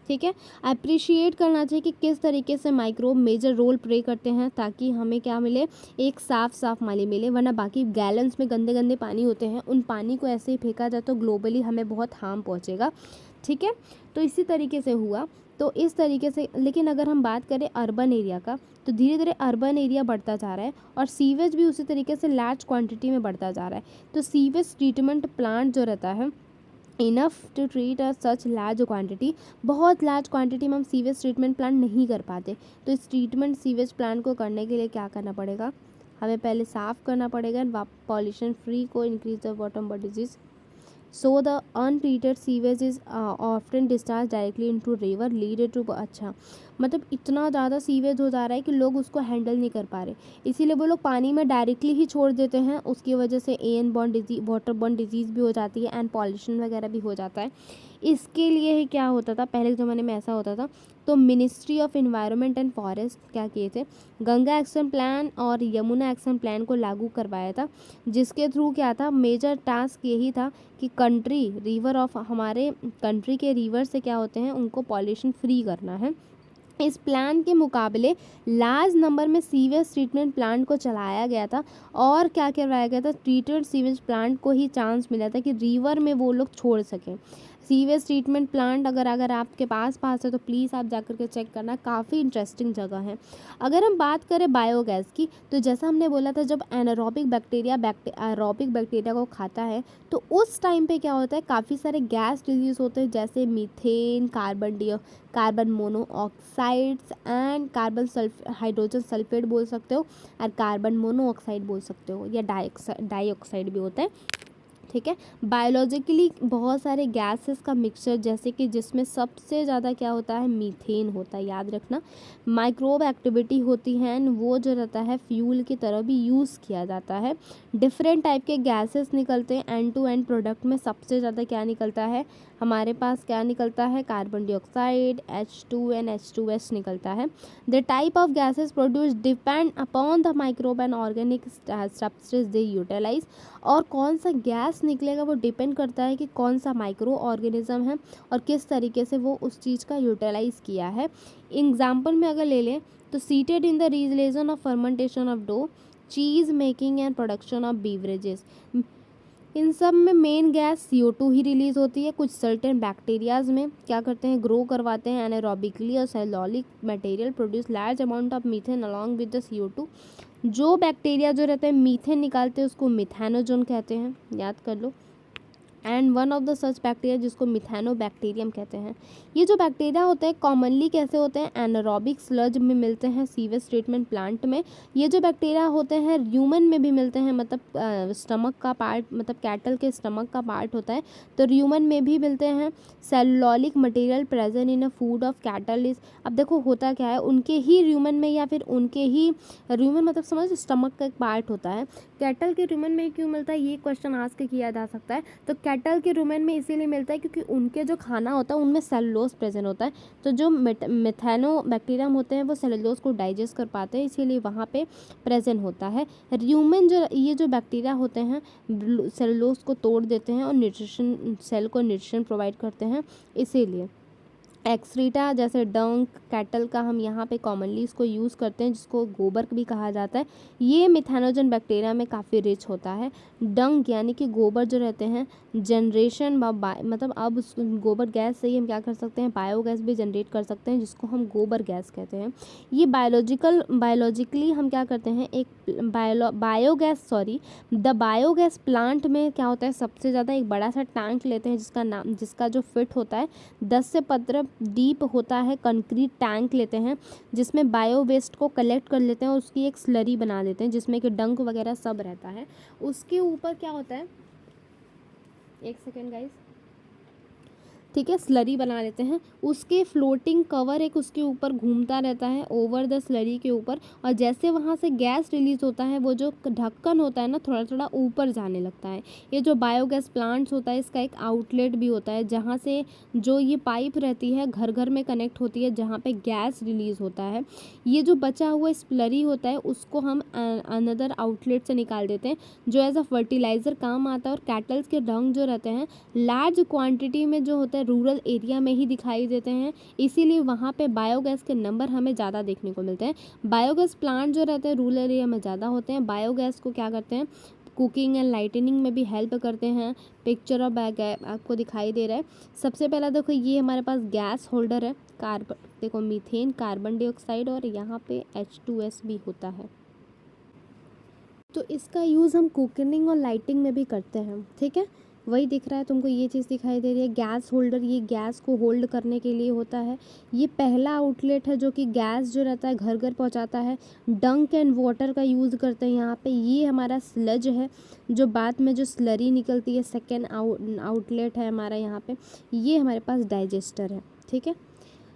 ठीक है। अप्रिशिएट करना चाहिए कि किस तरीके से माइक्रोब मेजर रोल प्ले करते हैं, ताकि हमें क्या मिले, एक साफ़ पानी मिले, वरना बाकी गैलन्स में गंदे गंदे पानी होते हैं, उन पानी को ऐसे ही फेंका जाए तो ग्लोबली हमें बहुत हार्म पहुंचेगा, ठीक है। तो इसी तरीके से हुआ, तो इस तरीके से। लेकिन अगर हम बात करें अर्बन एरिया का, तो धीरे धीरे अर्बन एरिया बढ़ता जा रहा है, और सीवेज भी उसी तरीके से लार्ज क्वांटिटी में बढ़ता जा रहा है। तो सीवेज ट्रीटमेंट प्लांट जो रहता है, enough to treat a such large quantity, बहुत लार्ज क्वांटिटी में हम सीवेज ट्रीटमेंट प्लांट नहीं कर पाते। तो इस ट्रीटमेंट सीवेज प्लांट को करने के लिए क्या करना पड़ेगा, हमें पहले साफ़ करना पड़ेगा, पॉल्यूशन फ्री को increase the water body disease. So the untreated sewage is often discharge directly into river lead to, अच्छा मतलब इतना ज़्यादा सीवेज हो जा रहा है कि लोग उसको हैंडल नहीं कर पा रहे, इसीलिए वो लोग पानी में डायरेक्टली ही छोड़ देते हैं। उसकी वजह से एन borne disease, water borne disease भी हो जाती है, एंड पॉल्यूशन वगैरह भी हो जाता है। इसके लिए ही क्या होता था, पहले के ज़माने में ऐसा होता था, तो ministry of environment and forest क्या किए थे, गंगा एक्शन प्लान और यमुना एक्शन प्लान को लागू करवाया था, जिसके थ्रू क्या था, मेजर टास्क यही था कि हमारे कंट्री के रिवर से क्या होते हैं, उनको पॉल्यूशन फ्री करना है। इस प्लान के मुकाबले लार्ज नंबर में सीवेज ट्रीटमेंट प्लांट को चलाया गया था और क्या करवाया गया था, ट्रीटेड सीवेज प्लांट को ही चांस मिला था कि रिवर में वो लोग छोड़ सकें। सीवेज ट्रीटमेंट प्लांट अगर आपके पास है तो प्लीज़ आप जाकर के चेक करना, काफ़ी इंटरेस्टिंग जगह है। अगर हम बात करें बायोगैस की, तो जैसा हमने बोला था, जब एनारोबिक बैक्टीरिया एरोबिक बैक्टीरिया को खाता है तो उस टाइम पे क्या होता है, काफ़ी सारे गैस रिलीज होते हैं, जैसे methane, carbon monoxides and hydrogen sulphate बोल सकते हो, और कार्बन मोनोऑक्साइड बोल सकते हो, या डाइऑक्साइड भी होता है। ठीक है, बायोलॉजिकली बहुत सारे गैसेस का मिक्सचर, जैसे कि जिसमें सबसे ज़्यादा क्या होता है, मीथेन होता है, याद रखना। माइक्रोब एक्टिविटी होती है एंड वो जो रहता है फ्यूल की तरह भी यूज़ किया जाता है। डिफरेंट टाइप के गैसेस निकलते हैं, एंड टू एंड प्रोडक्ट में सबसे ज़्यादा क्या निकलता है, हमारे पास क्या निकलता है, carbon dioxide, H2 and H2S निकलता है। The type of gases produce depend upon the microbe and organic substance they utilise. और कौन सा गैस निकलेगा वो डिपेंड करता है कि कौन सा माइक्रो ऑर्गेनिज्म है और किस तरीके से वो उस चीज़ का यूटिलाइज़ किया है। एग्जाम्पल में अगर ले लें तो seated in the relation of fermentation of dough, cheese making and production of beverages, इन सब में मेन गैस CO2 ही रिलीज होती है। कुछ सर्टेन बैक्टीरियाज में क्या करते हैं, ग्रो करवाते हैं एनारोबिकली और cellulolytic material produce large amount of methane along with the CO2। जो बैक्टीरिया जो रहते हैं मीथेन निकालते हैं उसको मिथेनोजोन कहते हैं, याद कर लो। And one of the such bacteria जिसको मिथेनोबैक्टीरियम कहते हैं। ये जो बैक्टीरिया होते हैं कॉमनली कैसे होते हैं, एनारोबिक स्लज में मिलते हैं सीवेज ट्रीटमेंट प्लांट में। ये जो बैक्टीरिया होते हैं ह्यूमन में भी मिलते हैं, मतलब स्टमक का पार्ट, मतलब कैटल के स्टमक का पार्ट होता है तो ह्यूमन में भी मिलते हैं। Cellulolytic material present in a food of cattle is, अब देखो होता क्या है, उनके ही ह्यूमन में या फिर उनके ही ह्यूमन मतलब समझ स्टमक का एक पार्ट होता है, कैटल के ह्यूमन में क्यों मिलता है, ये क्वेश्चन आस्क किया जा सकता है। तो कैटल के रुमेन में इसीलिए मिलता है क्योंकि उनके जो खाना होता है उनमें सेलुलोज प्रेजेंट होता है। तो जो मिथेनोबैक्टीरियम होते हैं वो सेलुलोज को डाइजेस्ट कर पाते हैं, इसीलिए वहाँ पे प्रेजेंट होता है। ह्यूमन ये जो बैक्टीरिया होते हैं सेलुलोज को तोड़ देते हैं और न्यूट्रिशन सेल को न्यूट्रिशन प्रोवाइड करते हैं, इसीलिए। एक्सक्रीटा जैसे डंक कैटल का हम यहाँ पे कॉमनली इसको यूज़ करते हैं, जिसको गोबर भी कहा जाता है। ये मिथेनोजन बैक्टीरिया में काफ़ी रिच होता है। डंक यानी कि गोबर जो रहते हैं जनरेशन मतलब अब उस गोबर गैस से ही हम क्या कर सकते हैं, बायोगैस भी जनरेट कर सकते हैं, जिसको हम गोबर गैस कहते हैं। ये बायोलॉजिकली हम क्या करते हैं, एक द बायोगैस प्लांट में क्या होता है, सबसे ज़्यादा एक बड़ा सा टैंक लेते हैं जिसका जो फिट होता है 10 से 15 डीप होता है, कंक्रीट टैंक लेते हैं जिसमें बायो वेस्ट को कलेक्ट कर लेते हैं और उसकी एक स्लरी बना देते हैं जिसमें कि डंक वगैरह सब रहता है। उसके ऊपर क्या होता है, एक सेकेंड गाइस, ठीक है, स्लरी बना लेते हैं, उसके फ्लोटिंग कवर एक उसके ऊपर घूमता रहता है ओवर द स्लरी के ऊपर, और जैसे वहाँ से गैस रिलीज होता है वो जो ढक्कन होता है ना थोड़ा थोड़ा ऊपर जाने लगता है। ये जो बायोगैस प्लांट्स होता है इसका एक आउटलेट भी होता है जहाँ से जो ये पाइप रहती है घर घर में कनेक्ट होती है जहाँ पे गैस रिलीज होता है। ये जो बचा हुआ स्लरी होता है उसको हम अनदर आउटलेट से निकाल देते हैं जो एज अ फर्टिलाइज़र काम आता है। और कैटल्स के डंग जो रहते हैं लार्ज क्वांटिटी में जो होता है रूरल एरिया में ही दिखाई देते हैं, इसीलिए वहाँ पे बायोगैस के नंबर हमें ज़्यादा देखने को मिलते हैं। बायोगैस प्लांट जो रहते हैं रूरल एरिया में ज़्यादा होते हैं। बायोगैस को क्या करते हैं, कुकिंग एंड लाइटनिंग में भी हेल्प करते हैं। पिक्चर ऑफ आपको दिखाई दे रहा है। सबसे पहला देखो ये हमारे पास गैस होल्डर है, कार्बन देखो मीथेन, कार्बन डाइऑक्साइड और यहाँ पे H2S भी होता है। तो इसका यूज़ हम कुकिंग और लाइटिंग में भी करते हैं, ठीक है। वही दिख रहा है तुमको, ये चीज़ दिखाई दे रही है गैस होल्डर, ये गैस को होल्ड करने के लिए होता है। ये पहला आउटलेट है जो कि गैस जो रहता है घर घर पहुंचाता है। डंक एंड वाटर का यूज़ करते हैं यहाँ पे। ये हमारा स्लज है जो बाद में जो स्लरी निकलती है, सेकेंड आउटलेट है हमारा यहाँ पे। ये हमारे पास डाइजेस्टर है, ठीक है।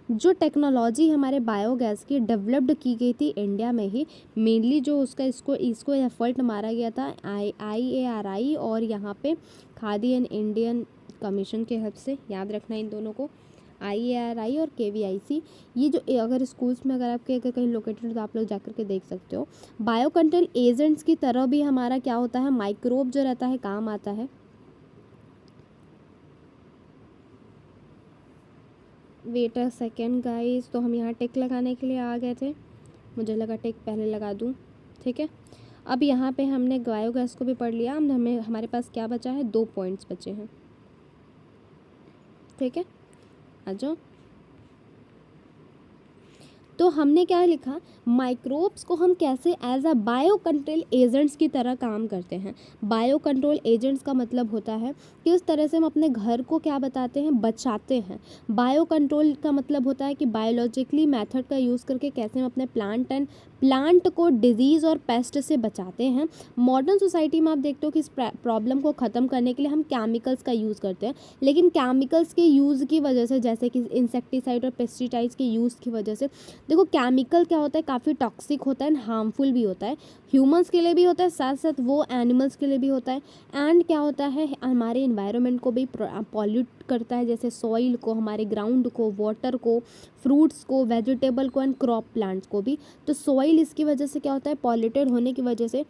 जो टेक्नोलॉजी हमारे बायोगैस की डेवलप्ड की गई थी इंडिया में ही, मेनली जो उसका इसको एफर्ट मारा गया था IARI और यहाँ पे खादी एंड इंडियन कमीशन के हेल्प से, याद रखना इन दोनों को, IARI और KVIC। ये जो अगर स्कूल्स में अगर आपके अगर कहीं लोकेटेड तो आप लोग जाकर के देख सकते हो। बायो कंट्रोल एजेंट्स की तरह भी हमारा क्या होता है, माइक्रोब जो रहता है काम आता है। वेट अ सेकेंड गाइस, तो हम यहाँ टिक लगाने के लिए आ गए थे, मुझे लगा टिक पहले लगा दूँ, ठीक है। अब यहाँ पे हमने बायोगैस को भी पढ़ लिया, हमें हमारे पास क्या बचा है, 2 पॉइंट्स बचे हैं, ठीक है। आ जाओ, तो हमने क्या लिखा, माइक्रोब्स को हम कैसे as a bio control agents की तरह काम करते हैं। बायो कंट्रोल एजेंट्स का मतलब होता है कि उस तरह से हम अपने घर को क्या बताते हैं, बचाते हैं। बायो कंट्रोल का मतलब होता है कि बायोलॉजिकली मेथड का यूज़ करके कैसे हम अपने प्लांट को डिजीज़ और पेस्ट से बचाते हैं। मॉडर्न सोसाइटी में आप देखते हो कि इस प्रॉब्लम को ख़त्म करने के लिए हम केमिकल्स का यूज़ करते हैं, लेकिन केमिकल्स के यूज़ की वजह से, जैसे कि इंसेक्टिसाइड और पेस्टिसाइड्स के यूज़ की वजह से, देखो केमिकल क्या होता है, काफ़ी टॉक्सिक होता है, हार्मफुल भी होता है, ह्यूमंस के लिए भी होता है, साथ साथ वो एनिमल्स के लिए भी होता है। एंड क्या होता है, हमारे इन्वायरमेंट को भी पॉल्यूट करता है, जैसे सॉइल को, हमारे ग्राउंड को, वाटर को, फ्रूट्स को, वेजिटेबल को एंड क्रॉप प्लांट्स को भी। तो सॉइल इसकी वजह से क्या होता है, पॉल्यूटेड होने की वजह से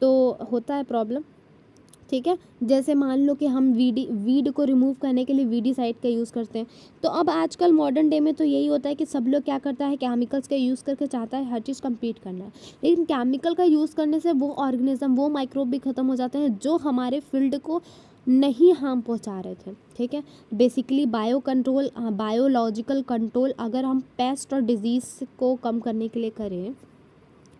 तो होता है प्रॉब्लम, ठीक है। जैसे मान लो कि हम वीड को रिमूव करने के लिए वीडीसाइड का यूज़ करते हैं। तो अब आजकल मॉडर्न डे में तो यही होता है कि सब लोग क्या करता है, केमिकल्स का यूज़ करके चाहता है हर चीज़ कंप्लीट करना है, लेकिन केमिकल का यूज़ करने से वो ऑर्गेनिज्म, वो माइक्रोब भी ख़त्म हो जाते हैं जो हमारे फील्ड को नहीं हार्म पहुंचा रहे थे, ठीक है। बेसिकली बायोलॉजिकल कंट्रोल अगर हम पेस्ट और डिजीज़ को कम करने के लिए करें,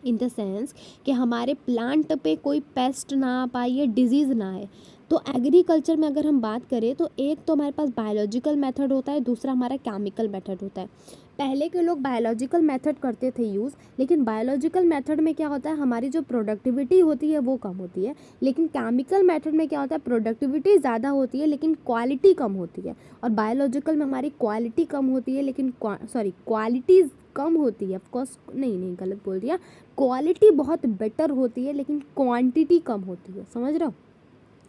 इन द सेंस कि हमारे प्लांट पे कोई पेस्ट ना आ पाए या डिजीज़ ना आए। तो एग्रीकल्चर में अगर हम बात करें तो एक तो हमारे पास बायोलॉजिकल मेथड होता है, दूसरा हमारा केमिकल मेथड होता है। पहले के लोग बायोलॉजिकल मेथड करते थे यूज़, लेकिन बायोलॉजिकल मेथड में क्या होता है, हमारी जो प्रोडक्टिविटी होती है वो कम होती है, लेकिन केमिकल मेथड में क्या होता है, प्रोडक्टिविटी ज़्यादा होती है लेकिन क्वालिटी कम होती है। और बायोलॉजिकल में हमारी क्वालिटी कम होती है लेकिन क्वालिटी कम होती है, ऑफकोर्स नहीं गलत बोल दिया, क्वालिटी बहुत बेटर होती है लेकिन क्वांटिटी कम होती है, समझ रहे हो।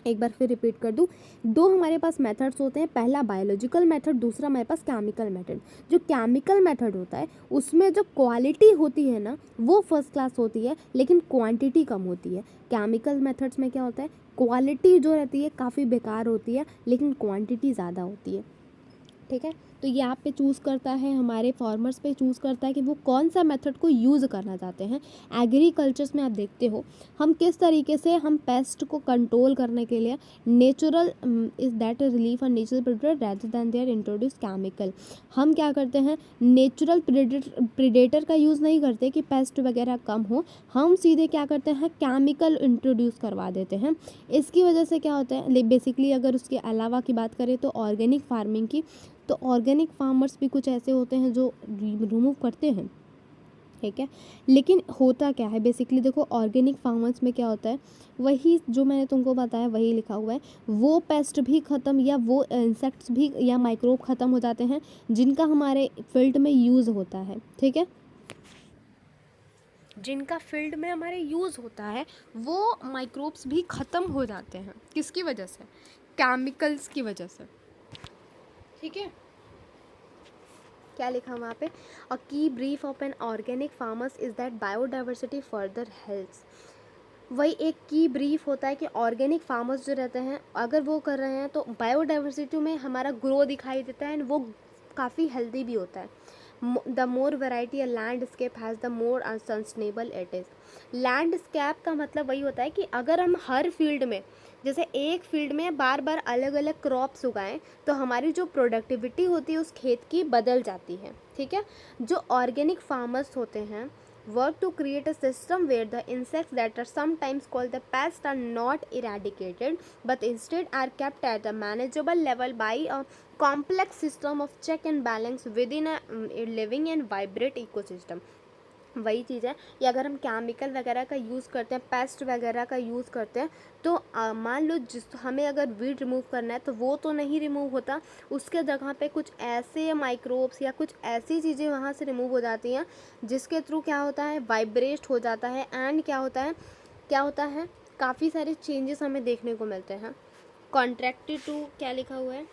एक बार फिर रिपीट कर दूं, दो हमारे पास मेथड्स होते हैं, पहला बायोलॉजिकल मेथड, दूसरा हमारे पास केमिकल मेथड। जो केमिकल मेथड होता है उसमें जो क्वालिटी होती है ना वो फर्स्ट क्लास होती है लेकिन क्वांटिटी कम होती है। केमिकल मेथड्स में क्या होता है, क्वालिटी जो रहती है काफ़ी बेकार होती है लेकिन क्वांटिटी ज़्यादा होती है, ठीक है। तो ये आप पे चूज़ करता है, हमारे फार्मर्स पे चूज़ करता है कि वो कौन सा मेथड को यूज़ करना चाहते हैं। एग्रीकल्चर्स में आप देखते हो हम किस तरीके से हम पेस्ट को कंट्रोल करने के लिए नेचुरल इज़ दैट रिलीफ और natural predator rather than their introduce chemical, हम क्या करते हैं, नेचुरल प्रेडेटर का यूज़ नहीं करते कि पेस्ट वगैरह कम हो, हम सीधे क्या करते हैं, केमिकल इंट्रोड्यूस करवा देते हैं। इसकी वजह से क्या होता है, बेसिकली अगर उसके अलावा की बात करें तो ऑर्गेनिक फार्मिंग की, तो ऑर्गेनिक फार्मर्स भी कुछ ऐसे होते हैं जो रिमूव करते हैं, ठीक है। लेकिन होता क्या है, बेसिकली देखो ऑर्गेनिक फार्मर्स में क्या होता है, वही जो मैंने तुमको बताया वही लिखा हुआ है, वो पेस्ट भी ख़त्म या वो इंसेक्ट्स भी या माइक्रोब ख़त्म हो जाते हैं जिनका हमारे फील्ड में यूज़ होता है, ठीक है। जिनका फील्ड में हमारे यूज़ होता है वो माइक्रोब्स भी ख़त्म हो जाते हैं, किसकी वजह से, केमिकल्स की वजह से, ठीक है। क्या लिखा वहाँ पे, अ की brief of an organic farmers is that biodiversity further helps. वही एक की ब्रीफ होता है कि ऑर्गेनिक फार्मर्स जो रहते हैं अगर वो कर रहे हैं तो बायोडाइवर्सिटी में हमारा ग्रो दिखाई देता है एंड वो काफ़ी हेल्दी भी होता है। The more variety a landscape has the more sustainable it is. Landscape का मतलब वही होता है कि अगर हम हर फील्ड में, जैसे एक फील्ड में बार बार अलग अलग क्रॉप्स उगाएं तो हमारी जो प्रोडक्टिविटी होती है उस खेत की बदल जाती है, ठीक है। जो ऑर्गेनिक फार्मर्स होते हैं work to create a system where the insects that are sometimes called the pests are not eradicated but instead are kept at a manageable level by a complex system of check and balance within a living and vibrant ecosystem। वही चीज़ है कि अगर हम chemical वगैरह का use करते हैं, paste वगैरह का यूज़ करते हैं तो मान लो जिस हमें अगर वीड रिमूव करना है तो वो तो नहीं रिमूव होता, उसके जगह पे कुछ ऐसे माइक्रोब्स या कुछ ऐसी चीज़ें वहाँ से रिमूव हो जाती हैं जिसके थ्रू क्या होता है, वाइब्रेट हो जाता है एंड क्या होता है काफ़ी सारे चेंजेस हमें देखने को मिलते हैं। कॉन्ट्रैक्टेड टू क्या लिखा हुआ है,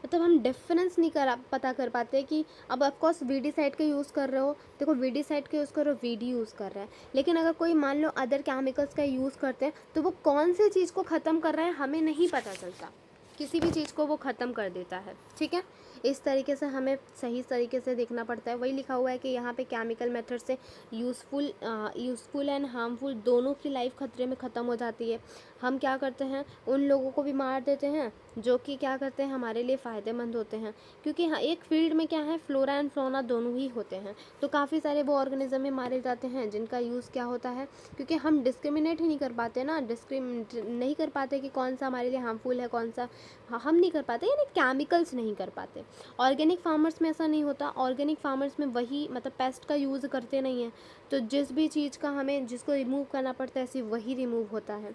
मतलब हम डिफरेंस नहीं पता कर पाते कि अब ऑफकोर्स वीडीसाइड का यूज़ कर रहे हो, देखो वीडीसाइड का यूज़ कर रहे हो, वीडी यूज़ कर रहा है, लेकिन अगर कोई मान लो अदर केमिकल्स का यूज़ करते हैं तो वो कौन सी चीज़ को ख़त्म कर रहा है हमें नहीं पता चलता, किसी भी चीज़ को वो ख़त्म कर देता है, ठीक है। इस तरीके से हमें सही तरीके से देखना पड़ता है। वही लिखा हुआ है कि यहाँ पे केमिकल मेथड से यूज़फुल एंड हार्मफुल दोनों की लाइफ खतरे में ख़त्म हो जाती है। हम क्या करते हैं, उन लोगों को भी मार देते हैं जो कि क्या करते हैं, हमारे लिए फ़ायदेमंद होते हैं, क्योंकि हाँ एक फील्ड में क्या है, फ्लोरा एंड फौना दोनों ही होते हैं। तो काफ़ी सारे वो ऑर्गेनिज्म में मारे जाते हैं जिनका यूज़ क्या होता है, क्योंकि हम डिस्क्रिमिनेट ही नहीं कर पाते ना, नहीं कर पाते कि कौन सा हमारे लिए हार्मफुल है, कौन सा हम नहीं कर पाते, यानी केमिकल्स नहीं कर पाते। ऑर्गेनिक फार्मर्स में ऐसा नहीं होता। ऑर्गेनिक फार्मर्स में वही मतलब पेस्ट का यूज़ करते नहीं हैं, तो जिस भी चीज़ का हमें जिसको रिमूव करना पड़ता है ऐसी वही रिमूव होता है।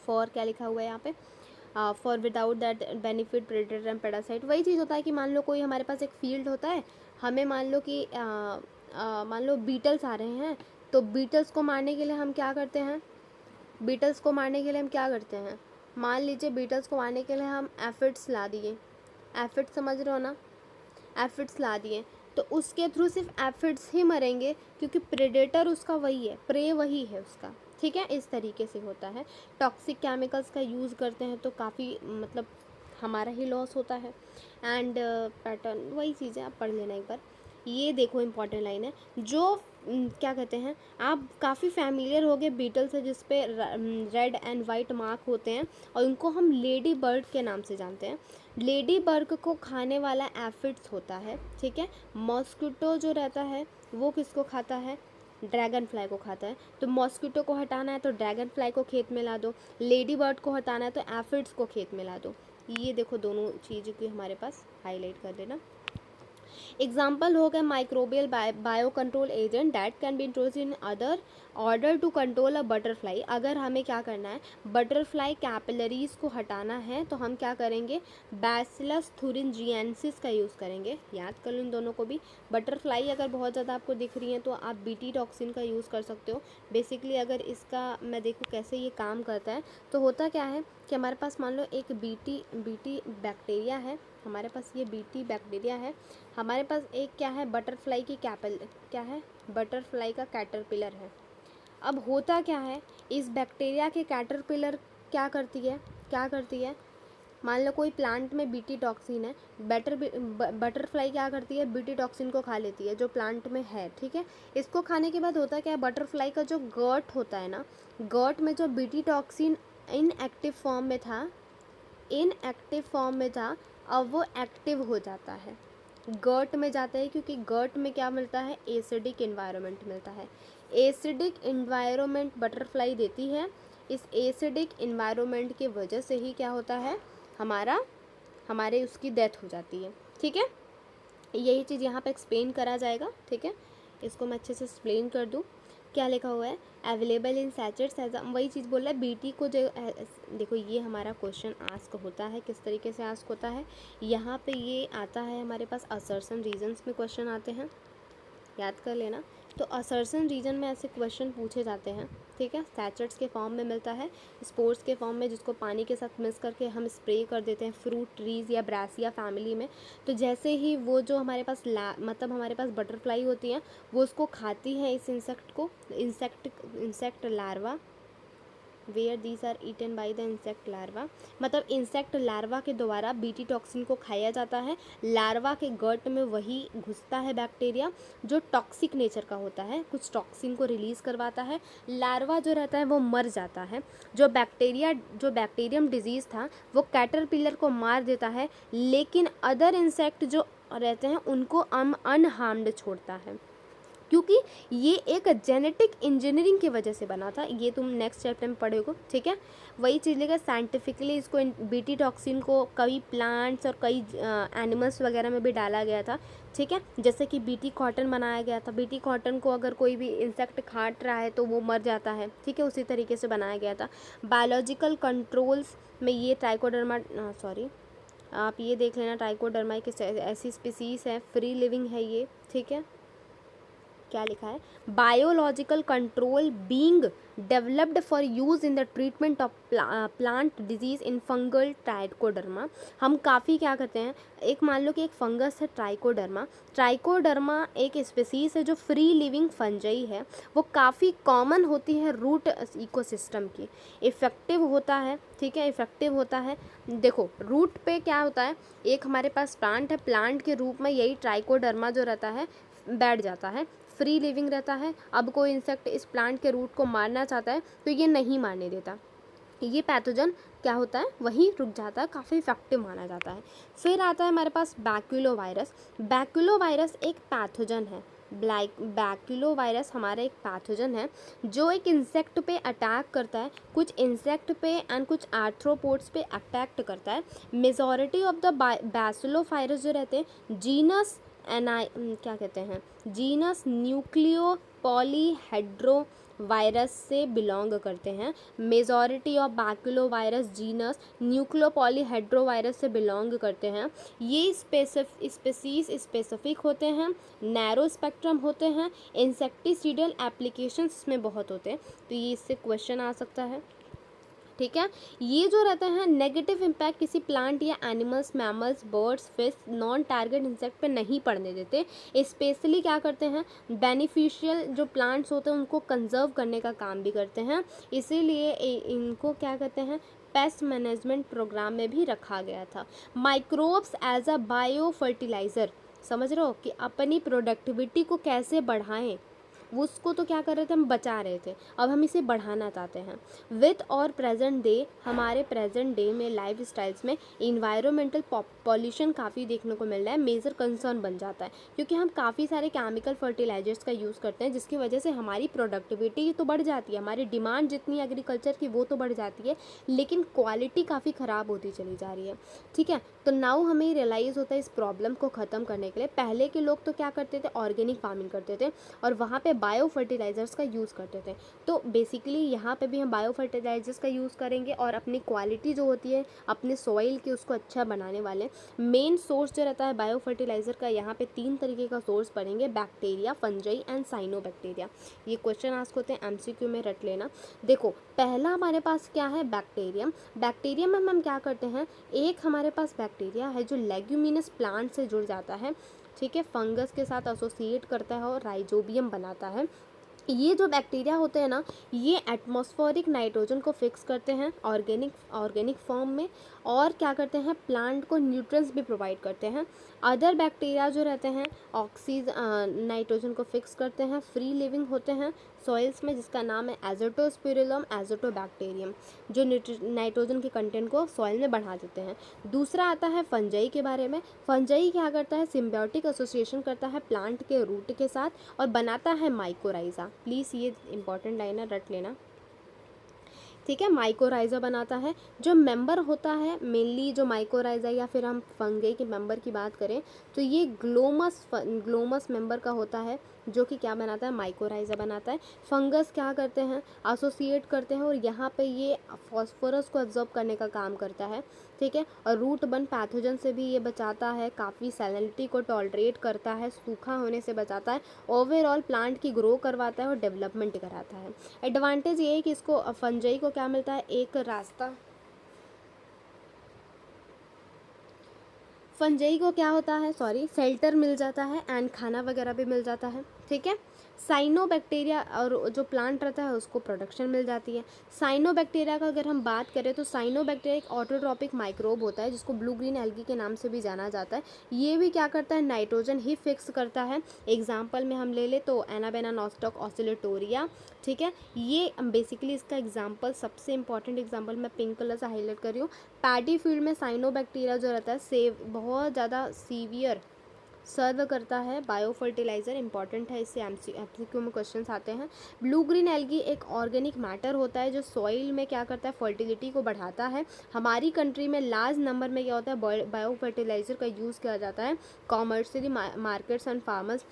फॉर क्या लिखा हुआ है यहाँ पे, for without that benefit predator and parasite. वही चीज़ होता है कि मान लो कोई हमारे पास एक फील्ड होता है, हमें मान लो कि मान लो बीटल्स आ रहे हैं, तो बीटल्स को मारने के लिए हम क्या करते हैं, बीटल्स को मारने के लिए हम क्या करते हैं, मान लीजिए बीटल्स को मारने के लिए हम एफिड्स ला दिए, एफिड्स समझ रहे हो ना, एफिड्स ला दिए, तो उसके थ्रू सिर्फ एफिड्स ही मरेंगे, क्योंकि प्रेडेटर उसका वही है, प्रे वही है उसका, ठीक है। इस तरीके से होता है। टॉक्सिक केमिकल्स का यूज़ करते हैं तो काफ़ी मतलब हमारा ही लॉस होता है। एंड पैटर्न वही चीज़ है, आप पढ़ लेना एक बार। ये देखो इंपॉर्टेंट लाइन है, जो क्या कहते हैं, आप काफ़ी फैमिलियर हो गए बीटल से जिस पे रेड एंड वाइट मार्क होते हैं, और उनको हम लेडी बर्ड के नाम से जानते हैं। लेडी बर्ड को खाने वाला एफिड्स होता है, ठीक है। मॉस्किटो जो रहता है वो किसको खाता है, ड्रैगन फ्लाई को खाता है। तो मॉस्किटो को हटाना है तो ड्रैगन फ्लाई को खेत में ला दो, लेडी बर्ड को हटाना है तो एफिड्स को खेत में ला दो। ये देखो दोनों चीज़ की हमारे पास हाईलाइट कर देना। एग्जाम्पल हो गए microbial bio control agent that can be introduced in other order to control a butterfly. अगर हमें क्या करना है, बटरफ्लाई कैपिलरीज को हटाना है तो हम क्या करेंगे, बैसिलस thuringiensis का यूज़ करेंगे। याद कर लो इन दोनों को भी। बटरफ्लाई अगर बहुत ज़्यादा आपको दिख रही है तो आप बीटी टॉक्सिन का यूज़ कर सकते हो। बेसिकली अगर इसका मैं देखूँ कैसे ये काम करता है, तो होता क्या है कि हमारे पास मान लो एक बीटी बैक्टीरिया है, हमारे पास ये बीटी बैक्टीरिया है, हमारे पास एक क्या है, बटरफ्लाई की क्या है, बटरफ्लाई का कैटरपिलर है। अब होता क्या है, इस बैक्टीरिया के कैटरपिलर क्या करती है, मान लो कोई प्लांट में बीटी टॉक्सिन है, बटरफ्लाई क्या करती है, बीटी टॉक्सिन को खा लेती है जो प्लांट में है, ठीक है। इसको खाने के बाद होता क्या है, बटरफ्लाई का जो गर्ट होता है ना, गर्ट में जो बीटी टॉक्सिन इनएक्टिव फॉर्म में था, अब वो एक्टिव हो जाता है, गर्ट में जाता है, क्योंकि गर्ट में क्या मिलता है, एसिडिक इन्वायरमेंट मिलता है। एसिडिक इन्वायरमेंट बटरफ्लाई देती है। इस एसिडिक इन्वायरमेंट की वजह से ही क्या होता है, हमारे उसकी डेथ हो जाती है, ठीक है। यही चीज़ यहाँ पे एक्सप्लेन करा जाएगा, ठीक है। इसको मैं अच्छे से एक्सप्लेन कर दूँ। क्या लिखा हुआ है, अवेलेबल इन सैचेट्स एज, वही चीज़ बोल रहा है बीटी को जो देखो ये हमारा क्वेश्चन आस्क होता है, किस तरीके से आस्क होता है, यहाँ पे ये आता है हमारे पास असर्शन रीजन्स में क्वेश्चन आते हैं, याद कर लेना। तो असर्शन रीजन में ऐसे क्वेश्चन पूछे जाते हैं, ठीक है। सैचेट्स के फॉर्म में मिलता है, स्पोर्ट्स के फॉर्म में, जिसको पानी के साथ मिक्स करके हम स्प्रे कर देते हैं फ्रूट ट्रीज़ या ब्रासिया फैमिली में। तो जैसे ही वो जो हमारे पास मतलब हमारे पास बटरफ्लाई होती हैं, वो उसको खाती हैं इस इंसेक्ट को, insect larvae, where these are eaten by the insect larvae, मतलब इंसेक्ट लार्वा के द्वारा बीटी टॉक्सिन को खाया जाता है। लार्वा के गट में वही घुसता है बैक्टीरिया जो टॉक्सिक नेचर का होता है, कुछ टॉक्सिन को रिलीज़ करवाता है। लार्वा जो रहता है वो मर जाता है। जो बैक्टीरियम डिजीज़ था वो कैटरपिलर को मार देता है, लेकिन अदर इंसेक्ट जो रहते हैं उनको अनहार्म्ड छोड़ता है, क्योंकि ये एक जेनेटिक इंजीनियरिंग की वजह से बना था। ये तुम नेक्स्ट चैप्टर में पढ़ोगे, ठीक है। वही चीज़ लेकर साइंटिफिकली इसको बीटी टॉक्सिन को कई प्लांट्स और कई एनिमल्स वगैरह में भी डाला गया था, ठीक है। जैसे कि बीटी कॉटन बनाया गया था, बीटी कॉटन को अगर कोई भी इंसेक्ट काट रहा है तो वो मर जाता है, ठीक है, उसी तरीके से बनाया गया था। बायोलॉजिकल कंट्रोल्स में ये ट्राइकोडर्मा आप ये देख लेना, ट्राइकोडर्मा एक ऐसी स्पीसीज़ है, फ्री लिविंग है ये, ठीक है। क्या लिखा है, biological control being developed for use in the treatment of plant disease in fungal trichoderma. हम काफ़ी क्या करते हैं, एक मान लो कि एक फंगस है ट्राइकोडर्मा। ट्राइकोडर्मा एक स्पीसीज़ है जो फ्री लिविंग फंजाई है, वो काफ़ी कॉमन होती है रूट इकोसिस्टम की, इफ़ेक्टिव होता है, ठीक है, इफ़ेक्टिव होता है। देखो रूट पे क्या होता है, एक हमारे पास प्लांट है, प्लांट के रूप में यही ट्राइकोडर्मा जो रहता है बैठ जाता है, फ्री लिविंग रहता है। अब कोई इंसेक्ट इस प्लांट के रूट को मारना चाहता है तो ये नहीं मारने देता, ये पैथोजन क्या होता है वहीं रुक जाता है, काफ़ी इफेक्टिव माना जाता है। फिर आता है हमारे पास बैक्यूलोवायरस। बैक्यूलोवायरस एक पैथोजन है, बैक्यूलोवायरस हमारा एक पैथोजन है जो एक इंसेक्ट पे अटैक करता है, कुछ इंसेक्ट पे एंड कुछ आर्थ्रोपोड्स पे अटैक करता है। मेजॉरिटी ऑफ द बैसिलोवायरस जो रहते हैं जीनस क्या कहते हैं, जीनस न्यूक्लियो पॉलीहेड्रो वायरस से बिलोंग करते हैं। Majority of baculovirus genus nucleopolyhedrovirus से बिलोंग करते हैं। ये स्पेसीज स्पेसिफिक होते हैं, नैरो स्पेक्ट्रम होते हैं, इंसेक्टिसाइडल एप्लीकेशंस इसमें बहुत होते हैं, तो ये इससे क्वेश्चन आ सकता है, ठीक है। ये जो रहते हैं नेगेटिव इम्पैक्ट किसी प्लांट या animals, mammals, birds, fish, non target insect पे नहीं पड़ने देते। स्पेशली क्या करते हैं, बेनिफिशियल जो प्लांट्स होते हैं उनको कंजर्व करने का काम भी करते हैं, इसीलिए इनको क्या कहते हैं पेस्ट मैनेजमेंट प्रोग्राम में भी रखा गया था। Microbes as a bio fertiliser, समझ रहे हो कि अपनी प्रोडक्टिविटी को कैसे बढ़ाएं, उसको तो क्या कर रहे थे हम बचा रहे थे, अब हम इसे बढ़ाना चाहते हैं। विथ और प्रेजेंट डे, हमारे प्रेजेंट डे में लाइफ स्टाइल्स में इन्वायरमेंटल पॉल्यूशन काफ़ी देखने को मिल रहा है, मेजर कंसर्न बन जाता है, क्योंकि हम काफ़ी सारे केमिकल फर्टिलाइजर्स का यूज़ करते हैं जिसकी वजह से हमारी प्रोडक्टिविटी तो बढ़ जाती है, हमारी डिमांड जितनी एग्रीकल्चर की वो तो बढ़ जाती है, लेकिन क्वालिटी काफ़ी ख़राब होती चली जा रही है, ठीक है। तो नाउ हमें रियलाइज़ होता है इस प्रॉब्लम को ख़त्म करने के लिए, पहले के लोग तो क्या करते थे, ऑर्गेनिक फार्मिंग करते थे और वहाँ पे बायो फर्टिलाइज़र्स का यूज़ करते थे। तो बेसिकली यहाँ पे भी हम बायो फर्टिलाइज़र्स का यूज़ करेंगे और अपनी क्वालिटी जो होती है अपने सॉइल की उसको अच्छा बनाने वाले। मेन सोर्स जो रहता है बायो फर्टिलाइज़र का, यहाँ पे 3 तरीके का सोर्स पढ़ेंगे, बैक्टीरिया, फंजाई एंड साइनोबैक्टीरिया। ये क्वेश्चन आस्क होते हैं, MCQ में रट लेना। देखो पहला हमारे पास क्या है, बैक्टीरियम। बैक्टीरियम में हम क्या करते हैं, एक हमारे पास बैक्टीरिया है जो लेग्यूमिनस प्लांट से जुड़ जाता है, ठीक है, फंगस के साथ एसोसिएट करता है और राइजोबियम बनाता है। ये जो होते हैं ना, ये एटमॉस्फेरिक नाइट्रोजन को फिक्स करते हैं ऑर्गेनिक फॉर्म में, और क्या करते हैं प्लांट को न्यूट्रिएंट्स भी प्रोवाइड करते हैं। अदर बैक्टीरिया जो रहते हैं नाइट्रोजन को फिक्स करते हैं, फ्री लिविंग होते हैं सॉइल्स में, जिसका नाम है एजोटोस्पिरिलम एजोटोबैक्टीरियम, जो नाइट्रोजन के कंटेंट को सॉइल में बढ़ा देते हैं। दूसरा आता है फंजाई के बारे में। फंजाई क्या करता है, सिम्बायोटिक एसोसिएशन करता है प्लांट के रूट के साथ और बनाता है माइकोराइजा। प्लीज़ ये इंपॉर्टेंट लाइन है, रट लेना, ठीक है। माइकोराइजा बनाता है, जो मेंबर होता है मेनली जो माइकोराइजा या फिर हम फंगई के मेंबर की बात करें तो ये ग्लोमस मेंबर का होता है, जो कि क्या बनाता है, माइकोराइजा बनाता है। फंगस क्या करते हैं, एसोसिएट करते हैं और यहाँ पे ये फॉस्फोरस को एब्जॉर्ब करने का काम करता है, ठीक है। और रूट बर्न पैथोजन से भी ये बचाता है, काफ़ी सैलिनिटी को टॉलरेट करता है, सूखा होने से बचाता है, ओवरऑल प्लांट की ग्रो करवाता है और डेवलपमेंट कराता है। एडवांटेज ये है कि इसको फंजाई को क्या मिलता है, एक रास्ता, फंजाई को क्या होता है, शेल्टर मिल जाता है एंड खाना वगैरह भी मिल जाता है, ठीक है। साइनोबैक्टीरिया और जो प्लांट रहता है उसको प्रोडक्शन मिल जाती है। साइनोबैक्टीरिया का अगर हम बात करें तो साइनोबैक्टीरिया एक ऑटोट्रॉपिक माइक्रोब होता है जिसको ब्लू ग्रीन एल्गी के नाम से भी जाना जाता है। ये भी क्या करता है, नाइट्रोजन ही फिक्स करता है। एग्जाम्पल में हम ले ले तो एनाबेना नॉस्टॉक ऑसिलेटोरिया, ठीक है। ये बेसिकली इसका एग्जाम्पल, सबसे इंपॉर्टेंट एग्जाम्पल मैं पिंक कलर से हाईलाइट कर रही हूँ। पैडी फील्ड में साइनोबैक्टीरिया जो रहता है बहुत ज़्यादा सीवियर सर्व करता है। बायो फर्टिलाइज़र इंपॉर्टेंट है, इससे MCQ में क्वेश्चंस आते हैं। ब्लू ग्रीन एल्गी एक ऑर्गेनिक मैटर होता है जो सॉइल में क्या करता है, फर्टिलिटी को बढ़ाता है। हमारी कंट्री में लार्ज नंबर में क्या होता है, बायो फर्टिलाइज़र का यूज़ किया जाता है। Commercially markets and farmers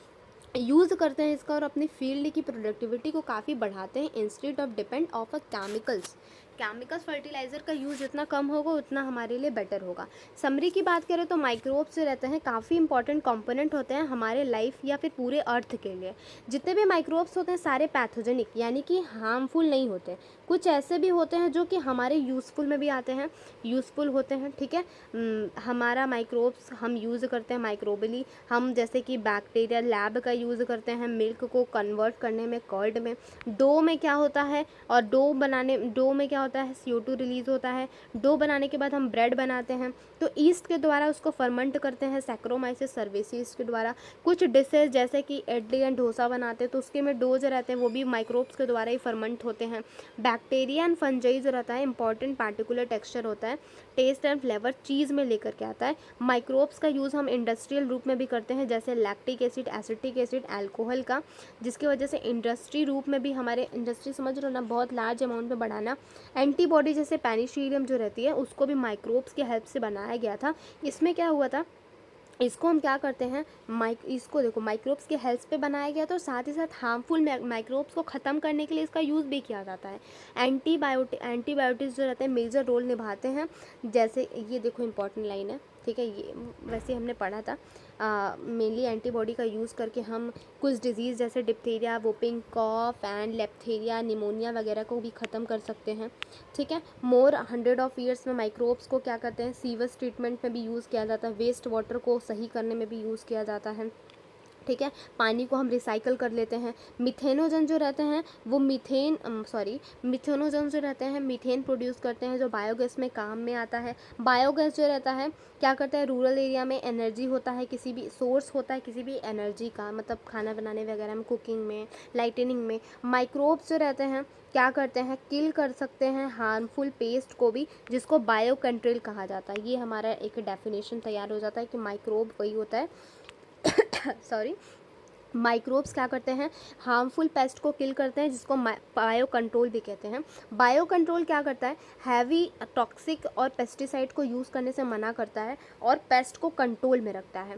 use करते हैं इसका और अपनी फील्ड की प्रोडक्टिविटी को काफ़ी बढ़ाते हैं instead of depend of a chemicals, chemicals fertiliser का यूज़ जितना कम होगा उतना हमारे लिए बेटर होगा। समरी की बात करें तो माइक्रोब्स जो रहते हैं काफ़ी इंपॉर्टेंट कंपोनेंट होते हैं हमारे लाइफ या फिर पूरे अर्थ के लिए। जितने भी माइक्रोब्स होते हैं सारे पैथोजेनिक यानी कि हार्मफुल नहीं होते। कुछ ऐसे भी होते हैं जो कि हमारे यूज़फुल में भी आते हैं, यूज़फुल होते हैं, ठीक है। हमारा माइक्रोब्स हम यूज़ करते हैं माइक्रोबली, हम जैसे कि बैक्टीरिया लैब का यूज़ करते हैं मिल्क को कन्वर्ट करने में, कर्ड में। डो में क्या होता है, और डो में क्या होता है, CO2 रिलीज़ होता है। डो बनाने के बाद हम ब्रेड बनाते हैं तो ईस्ट के द्वारा उसको फर्मेंट करते हैं सैक्रोमाइसिस सर्विसेज के द्वारा। कुछ डिशेज जैसे कि इडली एंड डोसा बनाते हैं तो उसके में डो जो रहते हैं वो भी माइक्रोब्स के द्वारा ही फर्मेंट होते हैं। बैक्टीरिया एंड फंजाई जो रहता है इंपॉर्टेंट पार्टिकुलर टेक्सचर होता है, टेस्ट एंड फ्लेवर चीज़ में लेकर के आता है। माइक्रोब्स का यूज़ हम इंडस्ट्रियल रूप में भी करते हैं जैसे lactic acid, acetic acid, alcohol का, जिसकी वजह से इंडस्ट्री रूप में भी हमारे इंडस्ट्री समझ रहे हो ना, बहुत लार्ज अमाउंट में बढ़ाना। एंटीबॉडी जैसे पेनिसिलियम जो रहती है उसको भी माइक्रोब्स की हेल्प से बनाया गया था। इसमें क्या हुआ था, इसको हम क्या करते हैं इसको देखो माइक्रोब्स के हेल्थ पे बनाया गया था और साथ ही साथ हार्मफुल माइक्रोब्स को ख़त्म करने के लिए इसका यूज़ भी किया जाता है। एंटीबायोटिक्स जो रहते हैं मेजर रोल निभाते हैं। जैसे ये देखो इंपॉर्टेंट लाइन है, ठीक है, ये वैसे हमने पढ़ा था। मेनली एंटीबॉडी का यूज़ करके हम कुछ डिजीज़ जैसे डिप्थीरिया, वोपिंग कॉफ एंड लेप्थेरिया, निमोनिया वगैरह को भी ख़त्म कर सकते हैं, ठीक है। मोर 100 ऑफ ईयर्स में माइक्रोब्स को क्या कहते हैं सीवेज ट्रीटमेंट में भी यूज़ किया जाता है, वेस्ट वाटर को सही करने में भी यूज़ किया जाता है, ठीक है। पानी को हम रिसाइकल कर लेते हैं। मिथेनोजन जो रहते हैं वो मिथेनोजन जो रहते हैं मीथेन प्रोड्यूस करते हैं जो बायोगैस में काम में आता है। बायोगैस जो रहता है क्या करता है, रूरल एरिया में एनर्जी होता है, किसी भी सोर्स होता है किसी भी एनर्जी का, मतलब खाना बनाने वगैरह में, कुकिंग में, लाइटनिंग में। माइक्रोब्स जो रहते हैं क्या करते हैं, किल कर सकते हैं हार्मफुल पेस्ट को भी, जिसको बायो कंट्रोल कहा जाता है। ये हमारा एक डेफिनेशन तैयार हो जाता है कि माइक्रोब वही होता है सॉरी, माइक्रोब्स क्या करते हैं, हार्मफुल पेस्ट को किल करते हैं, जिसको बायो कंट्रोल भी कहते हैं। बायो कंट्रोल क्या करता है, हैवी टॉक्सिक और पेस्टिसाइड को यूज़ करने से मना करता है और पेस्ट को कंट्रोल में रखता है।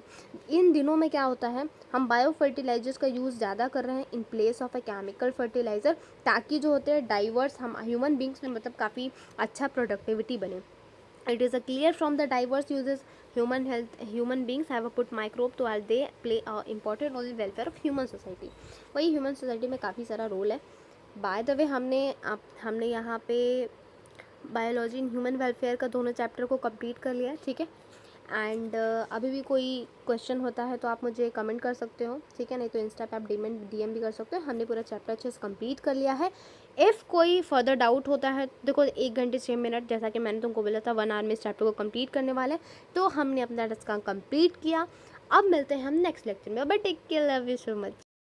इन दिनों में क्या होता है, हम बायो फर्टिलाइजर्स का यूज़ ज़्यादा कर रहे हैं in place of a chemical fertiliser, ताकि जो होते हैं डाइवर्स हम ह्यूमन बींग्स में मतलब काफ़ी अच्छा प्रोडक्टिविटी बने। It is clear from the diverse uses human beings have put microbe to while they play a important role in welfare of human society। वही ह्यूमन सोसाइटी में काफ़ी सारा रोल है। बाय द वे हमने यहाँ पे biology in human welfare का दोनों चैप्टर को कंप्लीट कर लिया है, ठीक है। एंड अभी भी कोई क्वेश्चन होता है तो आप मुझे कमेंट कर सकते हो, ठीक है, नहीं तो इंस्टा पे आप DM भी कर सकते हो। हमने पूरा चैप्टर अच्छे से कंप्लीट कर लिया है। इफ़ कोई फर्दर डाउट होता है, देखो 1 घंटे 6 मिनट जैसा कि मैंने तुमको बोला था 1 आवर में इस चैप्टर को कंप्लीट करने वाले, तो हमने अपना टास्क कंप्लीट किया। अब मिलते हैं हम नेक्स्ट लेक्चर में। But take care, love you so much.